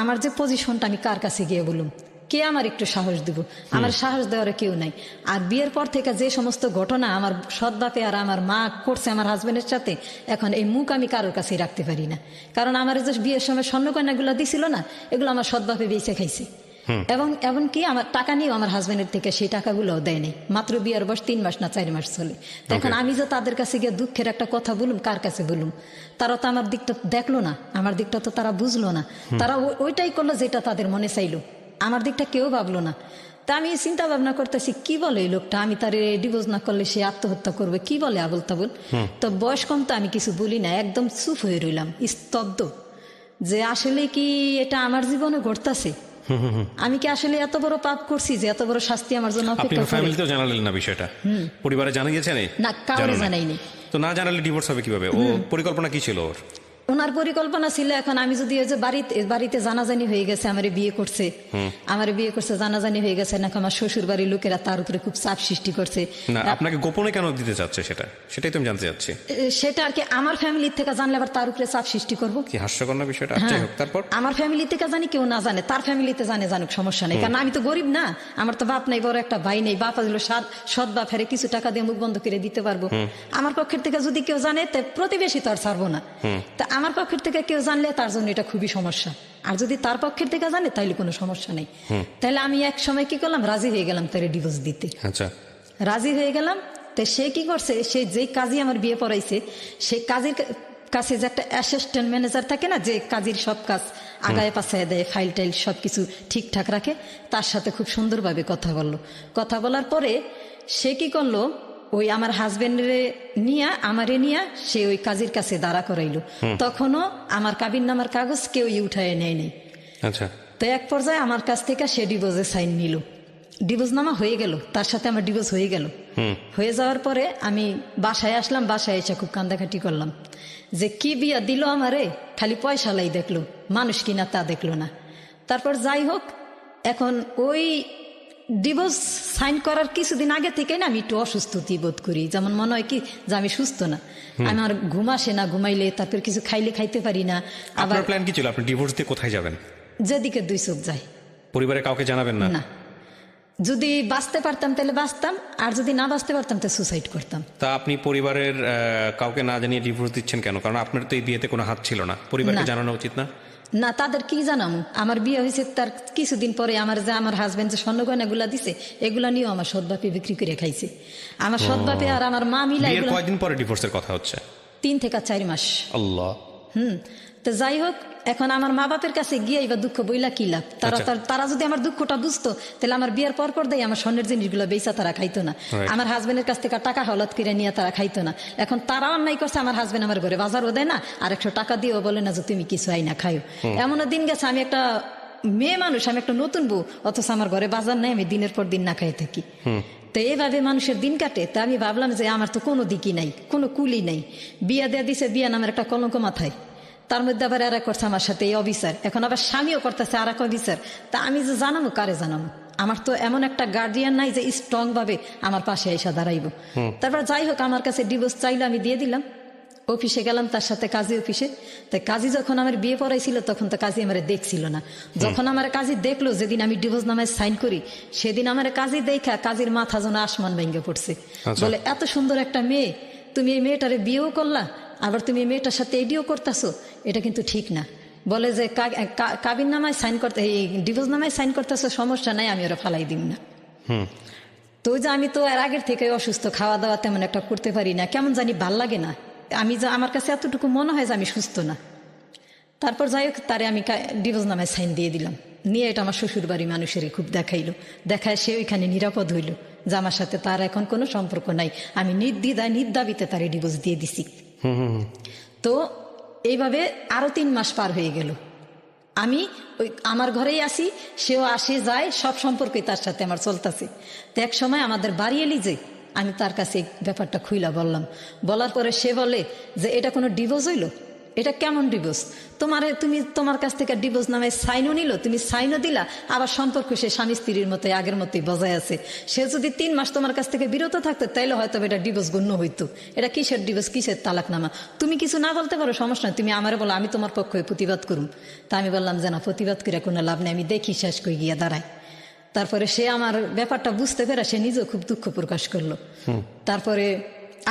আমার যে পজিশনটা, আমি কার কাছে গিয়ে বলুম? কে আমার একটু সাহস দিব? আমার সাহস দেওয়ার কেউ নাই। আর বিয়ের পর থেকে যে সমস্ত ঘটনা আমার সৎ বাপে আর আমার মা করছে আমার হাজবেন্ডের সাথে, এখন এই মুখ আমি কারোর কাছেই রাখতে পারি না। কারণ আমার যে বিয়ের সময় স্বর্ণকন্যাগুলো দিছিল না, এগুলো আমার সৎ বাপে বেঁচে খাইছে। এবং এমনকি আমার টাকা নিয়েও আমার হাজবেন্ডের থেকে সেই টাকাগুলোও দেয়নি। মাত্র বিয়ের বয়স 3 মাস না 4 মাস চলে। তো এখন আমি যে তাদের কাছে গিয়ে দুঃখের একটা কথা বলুম, কার কাছে বলুম? তারা তো আমার দিকটা দেখলো না, আমার দিকটা তো তারা বুঝলো না। তারা ওইটাই করলো যেটা তাদের মনে চাইলো, আমার দিকটা কেউ ভাবলো না। তা আমি চিন্তা ভাবনা করতেছি, কি বলে এই লোকটা, আমি তার ডিভোর্স না করলে সে আত্মহত্যা করবে, কি বলে আবল তাবল। তো বয়স কম তো আমি কিছু বলি না, একদম চুপ হয়ে রইলাম, স্তব্ধ, যে আসলে কি এটা আমার জীবনে ঘটতেছে? আমি কি আসলে এত বড় পাপ করছি যে এত বড় শাস্তি আমার জন্য আপনি অপেক্ষা করে? ফ্যামিলিতেও জানালেন না বিষয়টা? পরিবারে জানিয়েছেন? না, কাউরে জানাইনি। তো না জানালে ডিভোর্স হবে কিভাবে? ও পরিকল্পনা কি ছিল ওর? ওনার পরিকল্পনা ছিল, এখন আমি যদি ওই যে বাড়িতে জানাজানি হয়ে গেছে, আমার বিয়ে করছে, জানাজানি হয়ে গেছে, নাকি আমার শ্বশুর বাড়ির লোকেরা তার উপরে খুব চাপ সৃষ্টি করছে। না, আপনাকে গোপনে কেন দিতে চাচ্ছে সেটাই তো আমি জানতে চাচ্ছি। সেটা আর কি আমার ফ্যামিলির থেকে জানলে আবার তার উপরে চাপ সৃষ্টি করবো, কি হাস্যকর না বিষয়টা? হ্যাঁ। যাই হোক, তারপর আমার ফ্যামিলি থেকে জানি, কেউ না জানে, তার ফ্যামিলিতে জানুক, সমস্যা নেই, কারণ আমি তো গরিব না, আমার তো বাপ নাই, বড় একটা ভাই নেই, বাপ আসলে সৎ বাপ হারে কিছু টাকা দিয়ে মুখ বন্ধ করে দিতে পারবো। আমার পক্ষের থেকে যদি কেউ জানে, তো প্রতিবেশী তো আর ছাড়বো না। তা আমার পক্ষের থেকে কেউ জানলে তার জন্য এটা খুবই সমস্যা, আর যদি তার পক্ষের থেকে জানে তাইলে কোনো সমস্যা নেই। তাহলে আমি এক সময় কি করলাম, রাজি হয়ে গেলাম তার ডিভোর্স দিতে। আচ্ছা, রাজি হয়ে গেলাম। তো সে কি করছে, সে যেই কাজী আমার বিয়ে পড়াইছে, সেই কাজীর কাছে যে একটা অ্যাসিস্ট্যান্ট ম্যানেজার থাকে না, যে কাজীর সব কাজ আগায় পাশায় দেয়, ফাইল টাইল সবকিছু ঠিকঠাক রাখে, তার সাথে খুব সুন্দরভাবে কথা বললো। কথা বলার পরে সে কি করলো, ওই আমার হাজবেন্ডরে আমারে নিয়ে সে ওই কাজীর কাছে দাঁড়া করাইলো। তখনও আমার কাবিননামার কাগজ কেউই উঠায় নেয় নাই। আচ্ছা। তো এক পর্যায়ে আমার কাছ থেকে সে ডিভোর্সের সাইন নিল, ডিভোর্স নামা হয়ে গেল, তার সাথে আমার ডিভোর্স হয়ে গেল। হয়ে যাওয়ার পরে আমি বাসায় আসলাম, বাসায় এসে খুব কান্দাকাটি করলাম যে কি বিয়া দিল আমারে, খালি পয়সা লাই দেখলো, মানুষ কিনা তা দেখলো না। তারপর যাই হোক, এখন ওই ডিভোর্স সাইন করার কিছুদিন আগে থেকে না আমি একটু অসুস্থতি বোধ করি, যেমন মনে হয় কি যে আমি সুস্থ না, আমার ঘুম আসে না, ঘুমাইলে তারপর কিছু খাইলে খাইতে পারি না। আবার আপনার প্ল্যান কি ছিল? আপনি ডিভোর্স দিয়ে কোথায় যাবেন? যেদিকে দুই চোখ যায়। পরিবারে কাউকে জানাবেন না? না, যদি বাঁচতে পারতাম তাহলে বাঁচতাম, আর যদি না বাঁচতে পারতাম তাহলে সুসাইড করতাম। তা আপনি পরিবারের কাউকে না জানিয়ে ডিভোর্স দিচ্ছেন কেন? কারণ আপনার তো এই বিয়েতে কোনো হাত ছিল না, পরিবারকে জানানো উচিত না? না, তাদের কি জানামু, আমার বিয়ে হয়েছে তার কিছুদিন পরে আমার হাজবেন্ড যে স্বর্ণগয়না গুলা দিছে, এগুলা নিয়েও আমার সৎবাপে বিক্রি করে খাইছে। আমার সৎবাপে আর আমার মা মিলা। বিয়ের কয়দিন পরে ডিভোর্সের কথা হচ্ছে? 3 থেকে 4 মাস। আল্লাহ। তো যাই হোক, এখন আমার মা বাপের কাছে গিয়ে এবার দুঃখ বইলা কি লাভ? তারা যদি আমার দুঃখটা বুঝতো, তাহলে আমার বিয়ের পর দেয় আমার স্বর্ণের জিনিসগুলো বেচা তারা খাইতো না, আমার হাজবেন্ডের কাছ থেকে টাকা হলত করে নিয়ে তারা খাইতো না। এখন তারা অন্যায় করছে, আমার হাজবেন্ড আমার ঘরে বাজারও দেয় না, আর 100 টাকা দিয়েও বলে না যে তুমি কিছু আই না খাইও। এমনও দিন গেছে, আমি একটা মেয়ে মানুষ, আমি একটা নতুন বউ, অথচ আমার ঘরে বাজার নেই, আমি দিনের পর দিন না খাই থাকি। তো এইভাবে মানুষের দিন কাটে। তা আমি ভাবলাম যে আমার তো কোনো দিকই নাই, কোনো কুলি নাই, বিয়া দেয়া দিছে, বিয়া নামের একটা কলঙ্ক মাথায়, তার মধ্যে আবার আর এক করছে আমার সাথে এই অবিচার, এখন আবার স্বামীও করতেছে আর এক অবিচার। তা আমি যে জানাবো, কারে জানাবো? আমার তো এমন একটা গার্ডিয়ান নাই যে স্ট্রং ভাবে আমার পাশে এসে দাঁড়াইবো। তারপর যাই হোক, আমার কাছে ডিভোর্স চাইলো, আমি দিয়ে দিলাম। অফিসে গেলাম তার সাথে, কাজী অফিসে। তাই কাজী যখন আমার বিয়ে পড়াইছিল, তখন তো কাজী আমার দেখছিল না। যখন আমার কাজী দেখলো, যেদিন আমি ডিভোর্স নামায় সাইন করি, সেদিন আমার কাজী দেখা কাজীর মাথা যেন আসমান ভেঙে পড়ছে। বলে, এত সুন্দর একটা মেয়ে, তুমি এই মেয়েটারে বিয়েও করলা, আবার তুমি এই মেয়েটার সাথে এডিও করতেছো, এটা কিন্তু ঠিক না। বলে যে কাবিন নামায় সাইন করতে, এই ডিভোর্স নামায় সাইন করতেছো, সমস্যা নাই, আমি ওরা ফালাই দিন না। তো যে আমি তো এর আগের থেকে অসুস্থ, খাওয়া দাওয়া তেমন একটা করতে পারি না, কেমন জানি ভাল লাগে না, আমার কাছে এতটুকু মনে হয় যে আমি সুস্থ না। তারপর যাই হোক, তারে আমি ডিভোর্স নামায় সাইন দিয়ে দিলাম, নিয়ে এটা আমার শ্বশুর বাড়ি মানুষেরই খুব দেখাইলো, দেখায় সে ওইখানে নিরাপদ হইল যে আমার সাথে তার এখন কোনো সম্পর্ক নাই, আমি নির্দাবিতে তারে ডিভোর্স দিয়ে দিছি। তো এইভাবে আরো 3 মাস পার হয়ে গেল, আমি ওই আমার ঘরেই আসি, সেও আসে যায়, সব সম্পর্কে তার সাথে আমার চলতেছে। তো এক সময় আমাদের বাড়ি এলি যে, আমি তার কাছে এই ব্যাপারটা খুইলা বললাম, বলার পরে সে বলে যে এটা কোনো ডিভোর্স হইলো? এটা কেমন ডিভোর্স? তোমার কাছ থেকে ডিভোর্স নামে সাইনও নিল, তুমি সাইনও দিলা, আবার সম্পর্ক সে স্বামী স্ত্রীর মতো আগের মতোই বজায় আছে। সে যদি 3 মাস তোমার কাছ থেকে বিরত থাকতো, তাইলে হয়তো এটা ডিভোর্স গণ্য হইতো। এটা কিসের ডিভোর্স, কিসের তালাকনামা? তুমি কিছু না বলতে পারো, সমস্যা নয়, তুমি আমারে বলো, আমি তোমার পক্ষে প্রতিবাদ করুম। তা আমি বললাম যে না, প্রতিবাদ করে কোনো লাভ নেই, আমি দেখি শেষ করে গিয়ে দাঁড়ায়। তারপরে সে আমার ব্যাপারটা বুঝতে পেরে সে নিজেও খুব দুঃখ প্রকাশ করলো। তারপরে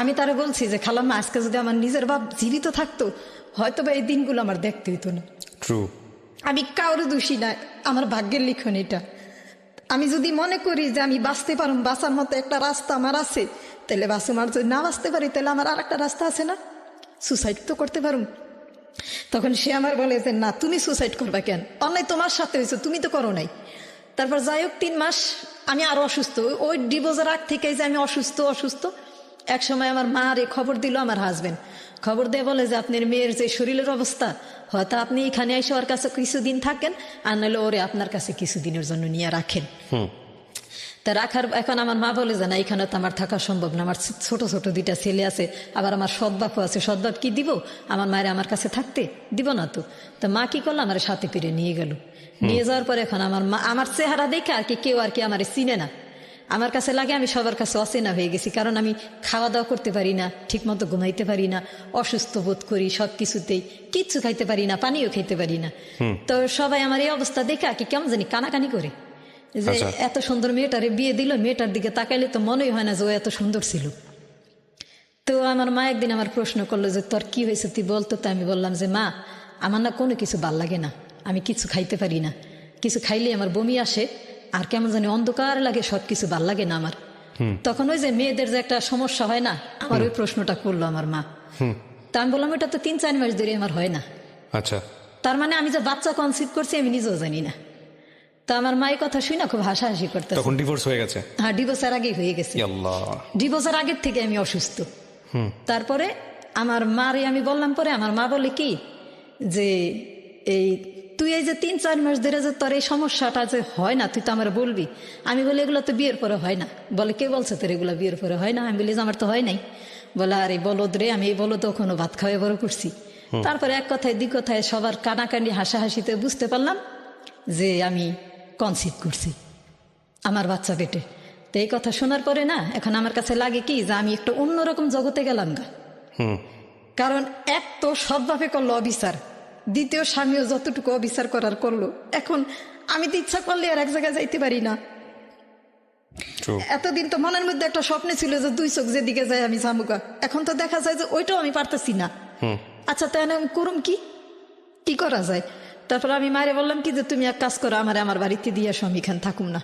আমি তারে বলছি যে খালাম্মা, আজকে যদি আমার নিজের বাপ জীবিত থাকতো, হয়তো বা এই দিনগুলো আমার দেখতে হইতো না। ট্রু। আমি কারো দোষী না, আমার ভাগ্যের লিখন এটা। আমি যদি মনে করি যে আমি বাঁচতে পারুম, বাঁচার মতো একটা রাস্তা আমার আছে, তাহলে বাঁচুম। আর যদি না বাঁচতে পারি তাহলে আমার আর একটা রাস্তা আছে না, সুসাইড তো করতে পারুম। তখন সে আমার বলে যে না, তুমি সুসাইড করবা কেন, অন্যায় তোমার সাথে হয়েছে, তুমি তো করো নাই। তারপর যাই হোক 3 মাস আমি আরো অসুস্থ, ওই ডিভোর্সের আগ থেকে যে আমি অসুস্থ। এক সময় আমার মা রে খবর দিল আমার হাজবেন্ড, খবর দিয়ে বলে যে আপনার মেয়ের যে শরীরের অবস্থা, হয়তো আপনি এখানে এসে ওর কাছে কিছুদিন থাকেন, আর নাহলে ওরে আপনার কাছে কিছুদিনের জন্য নিয়ে রাখেন। তা রাখার এখন আমার মা বলে যে না, এখানে তো আমার থাকা সম্ভব না, আমার ছোট 2টা ছেলে আছে, আবার আমার সৎবাপও আছে, সৎবাপ কি দিব আমার মায়ের আমার কাছে থাকতে দিব না। তো মা কি করলো, আমার সাথে পেরে নিয়ে গেল। নিয়ে যাওয়ার পরে এখন আমার মা, আমার চেহারা দেখে আর কি কেউ আমার চিনে না, আমার কাছে লাগে আমি সবার কাছে অচেনা হয়ে গেছি। কারণ আমি খাওয়া দাওয়া করতে পারি না, ঠিক মতো ঘুমাইতে পারি না, অসুস্থ বোধ করি, সব কিছুতেই কিচ্ছু খাইতে পারি না, পানিও খেতে পারি না। তো সবাই আমার এই অবস্থা দেখে আর কি কেমন জানি কানাকানি করে, যে এত সুন্দর মেয়েটারে বিয়ে দিল, মেয়েটার দিকে তাকাইলে তো মনেই হয় না যে ও এত সুন্দর ছিল। তো আমার মা একদিন আমার প্রশ্ন করলো যে তোর কি হয়েছে তুই বলতো। তো আমি বললাম যে মা, আমার না কোনো কিছু ভাল লাগে না, আমি কিছু খাইতে পারি না, কিছু খাইলে আমার বমি আসে, আর কেমন জানি অন্ধকার লাগে, সব কিছু ভাল লাগে না আমার। তখন ওই যে মেয়েদের যে একটা সমস্যা হয় না, আমার ওই প্রশ্নটা করলো আমার মা। তা আমি বললাম এটা তো 3-4 মাস ধরে আমার হয় না। আচ্ছা, তার মানে আমি যে বাচ্চা কনসিভ করছি আমি নিজেও জানি না। তা আমার মায়ের কথা শুই না খুব হাসাহাসি করতে। তখন ডিভোর্স হয়ে গেছে? হ্যাঁ, ডিভোর্সের আগেই হয়ে গেছে। ডিভোর্সের আগের থেকে আমি অসুস্থ। তারপরে আমার মারে আমি বললাম, পরে আমার মা বলে কি যে এই তুই এই যে 3-4 মাস ধরে যে তোর এই সমস্যাটা যে হয় না, তুই তো আমার বলবি। আমি বলি এগুলো তো বিয়ের পরে হয় না। বলে কে বলছে তোর এগুলো বিয়ের পরে হয় না? আমি বলি যে আমার তো হয় নাই। বলে আরে বলদ রে, আমি এই বলদ ওখানে ভাত খাওয়াই বড় করছি। তারপরে এক কথায় 2 কথায় সবার কানাকানি হাসাহাসিতে বুঝতে পারলাম যে আমি কনসিভ করছি আমার বাচ্চা পেটে। তো এই কথা শোনার পরে না এখন আমার কাছে লাগে কি যে আমি একটা অন্যরকম জগতে গেলাম গা। কারণ এক তো সৎভাবে করলো অবিচার, দ্বিতীয় স্বামীও যতটুকু অবিচার করার করলো। এখন আমি তো ইচ্ছা করলে আর এক জায়গায় যাইতে পারি না। এতদিন তো মনের মধ্যে একটা স্বপ্ন ছিল যে 2 চোখ যেদিকে যায় আমি জামুকা, এখন তো দেখা যায় যে ওইটাও আমি পারতেছি না। আচ্ছা তাই আমি করুম কি করা যায়? তারপর আমি মায়ের বললাম কি যে তুমি এক কাজ করো, আমার বাড়িতে দিয়ে আসো, আমি এখানে থাকুম না।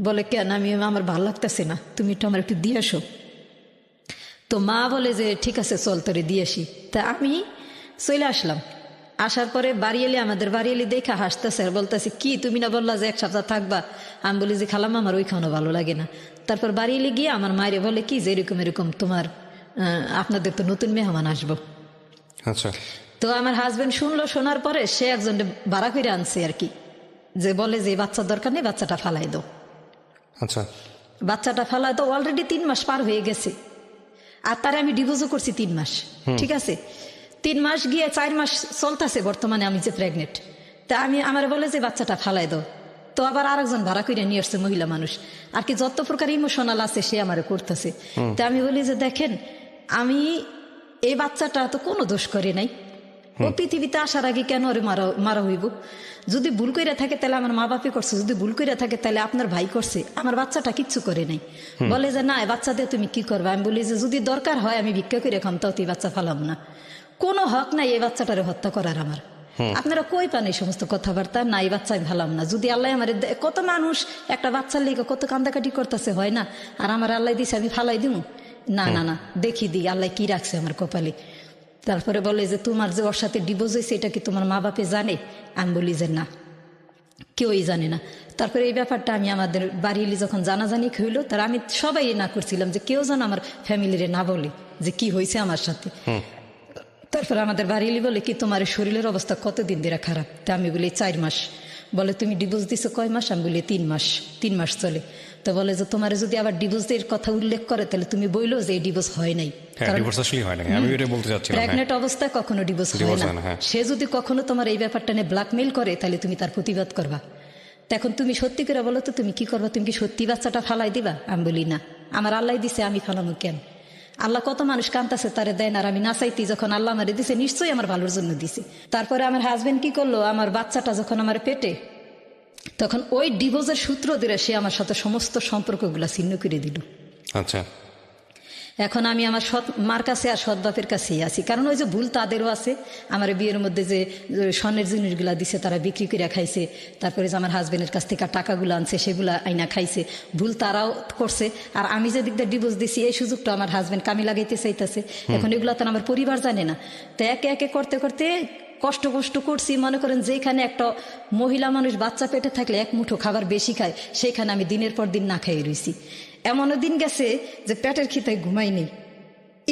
বলে কেন? আমার ভালো লাগতেছে না, তুমি একটু আমার একটু দিয়ে আসো। তো মা বলে যে ঠিক আছে চল তোরে দিয়ে আসি। তা আমি চলে আসলাম। আসার পরে বাড়ি এলে, আমাদের বাড়ি এলে দেখা হাসতেছে আর বলতেছে কি তুমি না বললা যে 1 সপ্তাহ থাকবা? আমি বলি যে খালাম আমার ওইখানেও ভালো লাগে না। তারপর বাড়ি এলে গিয়ে আমার মায়ের বলে কি যে এরকম তোমার আপনাদের তো নতুন মেহমান আসবো। আচ্ছা। তো আমার হাজবেন্ড শুনলো, শোনার পরে সে একজন ভাড়া করে আনছে আর কি, যে বলে যে বাচ্চার দরকার নেই, বাচ্চাটা ফালাই দাও। আচ্ছা, বাচ্চাটা ফালাই দাও। অলরেডি 3 মাস পার হয়ে গেছে, আর তারে আমি ডিভোর্সও করছি 3 মাস। ঠিক আছে, 3 মাস গিয়ে 4 মাস চলতেছে বর্তমানে আমি যে প্রেগনেন্ট। তা আমার বলে যে বাচ্চাটা ফালাই দাও। তো আবার আরেকজন ভাড়া করে নিয়ে আসছে মহিলা মানুষ, আর কি যত প্রকার ইমোশনাল আছে সে আমারে করতেছে। তা আমি বলি যে দেখেন, আমি এই বাচ্চাটা তো কোনো দোষ করে নাই, ও পৃথিবীতে আসার আগে কেন ওরে মারা হইব? যদি ভুল কইরা থাকে তাহলে আমার মা বাপে করছে, যদি ভুল কইরা থাকে তাহলে আপনার ভাই করছে, আমার বাচ্চাটা কিচ্ছু করে নাই। বলে যে না, বাচ্চা দিয়ে তুমি কি করবে? আমি বলি যে যদি দরকার হয় আমি ভিক্ষা করে খাম, তাও তুই বাচ্চা ফালাম না। কোনো হক নাই এই বাচ্চাটারে হত্যা করার আমার। আপনারা কই পান এই সমস্ত কথাবার্তা? না, এই বাচ্চা আমি ফালাম না। যদি আল্লাহ আমার, কত মানুষ একটা বাচ্চার লেগে কত কান্দাকাটি করতেছে, হয় না? আর আমার আল্লাহ দিছে আমি ফালাই দিব? না না না, দেখি দিই আল্লাহ কি রাখছে আমার কপালে। তারপরে বলে যে তোমার যে ওর সাথে ডিভোর্স হয়েছে এটা কি তোমার মা বাপে জানে? আমি বলি যে না, কেউই জানে না। তারপরে এই ব্যাপারটা আমি আমাদের বাড়ি যখন জানাজানি হইলো, তার আমি সবাই না করছিলাম যে কেউ যেন আমার ফ্যামিলিরে না বলে যে কি হয়েছে আমার সাথে। তারপরে আমাদের বাড়ি বলে কি তোমার শরীরের অবস্থা কতদিন ধরে খারাপ? তা আমি বলি 4 মাস। বলে তুমি ডিভোর্স দিছো কয় মাস? আমি বলি 3 মাস। 3 মাস চলে। তো বলে যে তোমার যদি আবার ডিভোর্সের কথা উল্লেখ করে তাহলে তুমি বইলো যে ডিভোর্স হয় নাই। প্রেগনেন্ট অবস্থায় কখনো ডিভোর্স হয় না। সে যদি কখনো তোমার এই ব্যাপারটা নিয়ে ব্ল্যাকমেইল করে তাহলে তুমি তার প্রতিবাদ করবা। এখন তুমি সত্যি করে বলো তো তুমি কি করবা? তুমি কি সত্যি বাচ্চাটা ফালাই দিবা? আমি বলি না, আমার আল্লাহ দিছে, আমি ফালামো কেন? আল্লাহ কত মানুষ কান্তাছে তারে দেন, আর আমি না চাইতে যখন আল্লাহ আমারে দিছে নিশ্চয়ই আমার ভালোর জন্য দিছে। তারপরে আমার হাজবেন্ড কি করলো, আমার বাচ্চাটা যখন আমার পেটে, তখন ওই ডিভোর্সের সূত্র ধরে সে আমার সাথে সমস্ত সম্পর্কগুলা ছিন্ন করে দিল। আচ্ছা। এখন আমি আমার সৎ মার কাছে আর সৎ বাপের কাছেই আছি, কারণ ওই যে ভুল তাদেরও আছে। আমার বিয়ের মধ্যে যে স্বর্ণের জিনিসগুলা দিছে তারা বিক্রি করে খাইছে, তারপরে যে আমার হাজবেন্ডের কাছ থেকে টাকাগুলো আনছে সেগুলা আইনা খাইছে, ভুল তারাও করছে। আর আমি যে দিক দিয়ে ডিভোর্স দিছি এই সুযোগটা আমার হাজবেন্ড কামি লাগাইতে চাইতেছে। এখন এগুলো তো আমার পরিবার জানে না। তো একে একে করতে করতে কষ্ট করছি। মনে করেন যেখানে একটা মহিলা মানুষ বাচ্চা পেটে থাকলে এক মুঠো খাবার বেশি খায়, সেখানে আমি দিনের পর দিন না খাইয়ে রইছি। এমনও দিন গেছে যে পেটের খিতায় ঘুমাই নেই।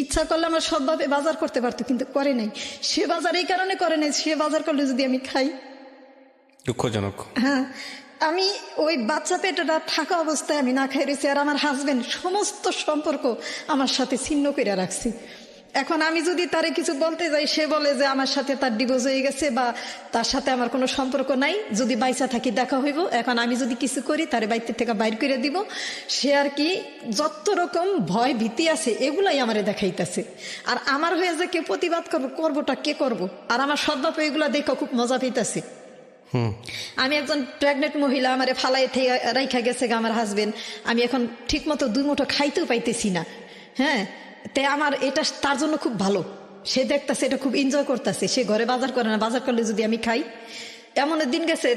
ইচ্ছা করলে আমার সবভাবে বাজার করতে পারতো, কিন্তু করে নাই। সে বাজার এই কারণে করে নাই, সে বাজার করলে যদি আমি খাই। দুঃখজনক। হ্যাঁ, আমি ওই বাচ্চা পেটেটা থাকা অবস্থায় আমি না খাই রয়েছি। আর আমার হাজবেন্ড সমস্ত সম্পর্ক আমার সাথে ছিন্ন করে রাখছি। এখন আমি যদি তারে কিছু বলতে যাই, সে বলে যে আমার সাথে তার ডিভোর্স হয়ে গেছে বা তার সাথে আমার কোনো সম্পর্ক নাই, যদি বাইসা থাকি দেখা হইব। এখন আমি যদি কিছু করি তারে বাইরে থেকে বাইর করে দিব। সে আর কি যত রকম ভয় ভীতি আছে এগুলাই আমারে দেখাইতেছে। আর আমার হয়ে যে কে প্রতিবাদ করবোটা কে করব। আর আমার সদ্বাপ এগুলা দেখে খুব মজা পেইতাছে। আমি একজন প্রেগনেন্ট মহিলা, আমারে ফালাই রাইখা গেছে আমার হাজবেন্ড। আমি এখন ঠিক মতো 2 মুঠো খাইতেও পাইতেছি না। হ্যাঁ, তাই আমার এটা তার জন্য খুব ভালো। সে দেখতেছে এটা খুব এনজয় করতেছে। সে ঘরে বাজার করে না, বাজার করলে যদি আমি খাই। এমন দিন গেছে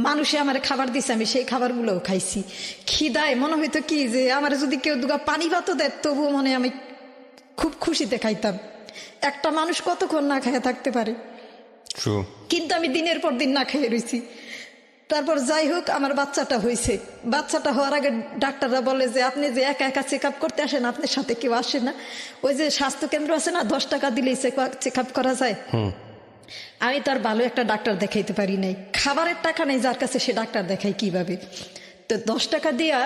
মানুষে আমার খাবার দিছে, আমি সেই খাবারগুলোও খাইছি। খিদায় মনে হইতো কি যে আমার যদি কেউ দুগা পানি ভাতও দেয় তবুও মনে আমি খুব খুশিতে খাইতাম। একটা মানুষ কতক্ষণ না খেয়ে থাকতে পারে, কিন্তু আমি দিনের পর দিন না খেয়ে রয়েছি। তারপর যাই হোক, আমার বাচ্চাটা হয়েছে। বাচ্চাটা হওয়ার আগে ডাক্তাররা বলে যে আপনি যে একা একা চেক আপ করতে আসেন, আপনার সাথে কেউ আসে না। ওই যে স্বাস্থ্য কেন্দ্র আছে না, 10 টাকা দিলেই চেক আপ করা যায়। আমি তো আর ভালো একটা ডাক্তার দেখাইতে পারি নাই। খাবারের টাকা নেই যার কাছে, সে ডাক্তার দেখাই কিভাবে? তো 10 টাকা দিয়া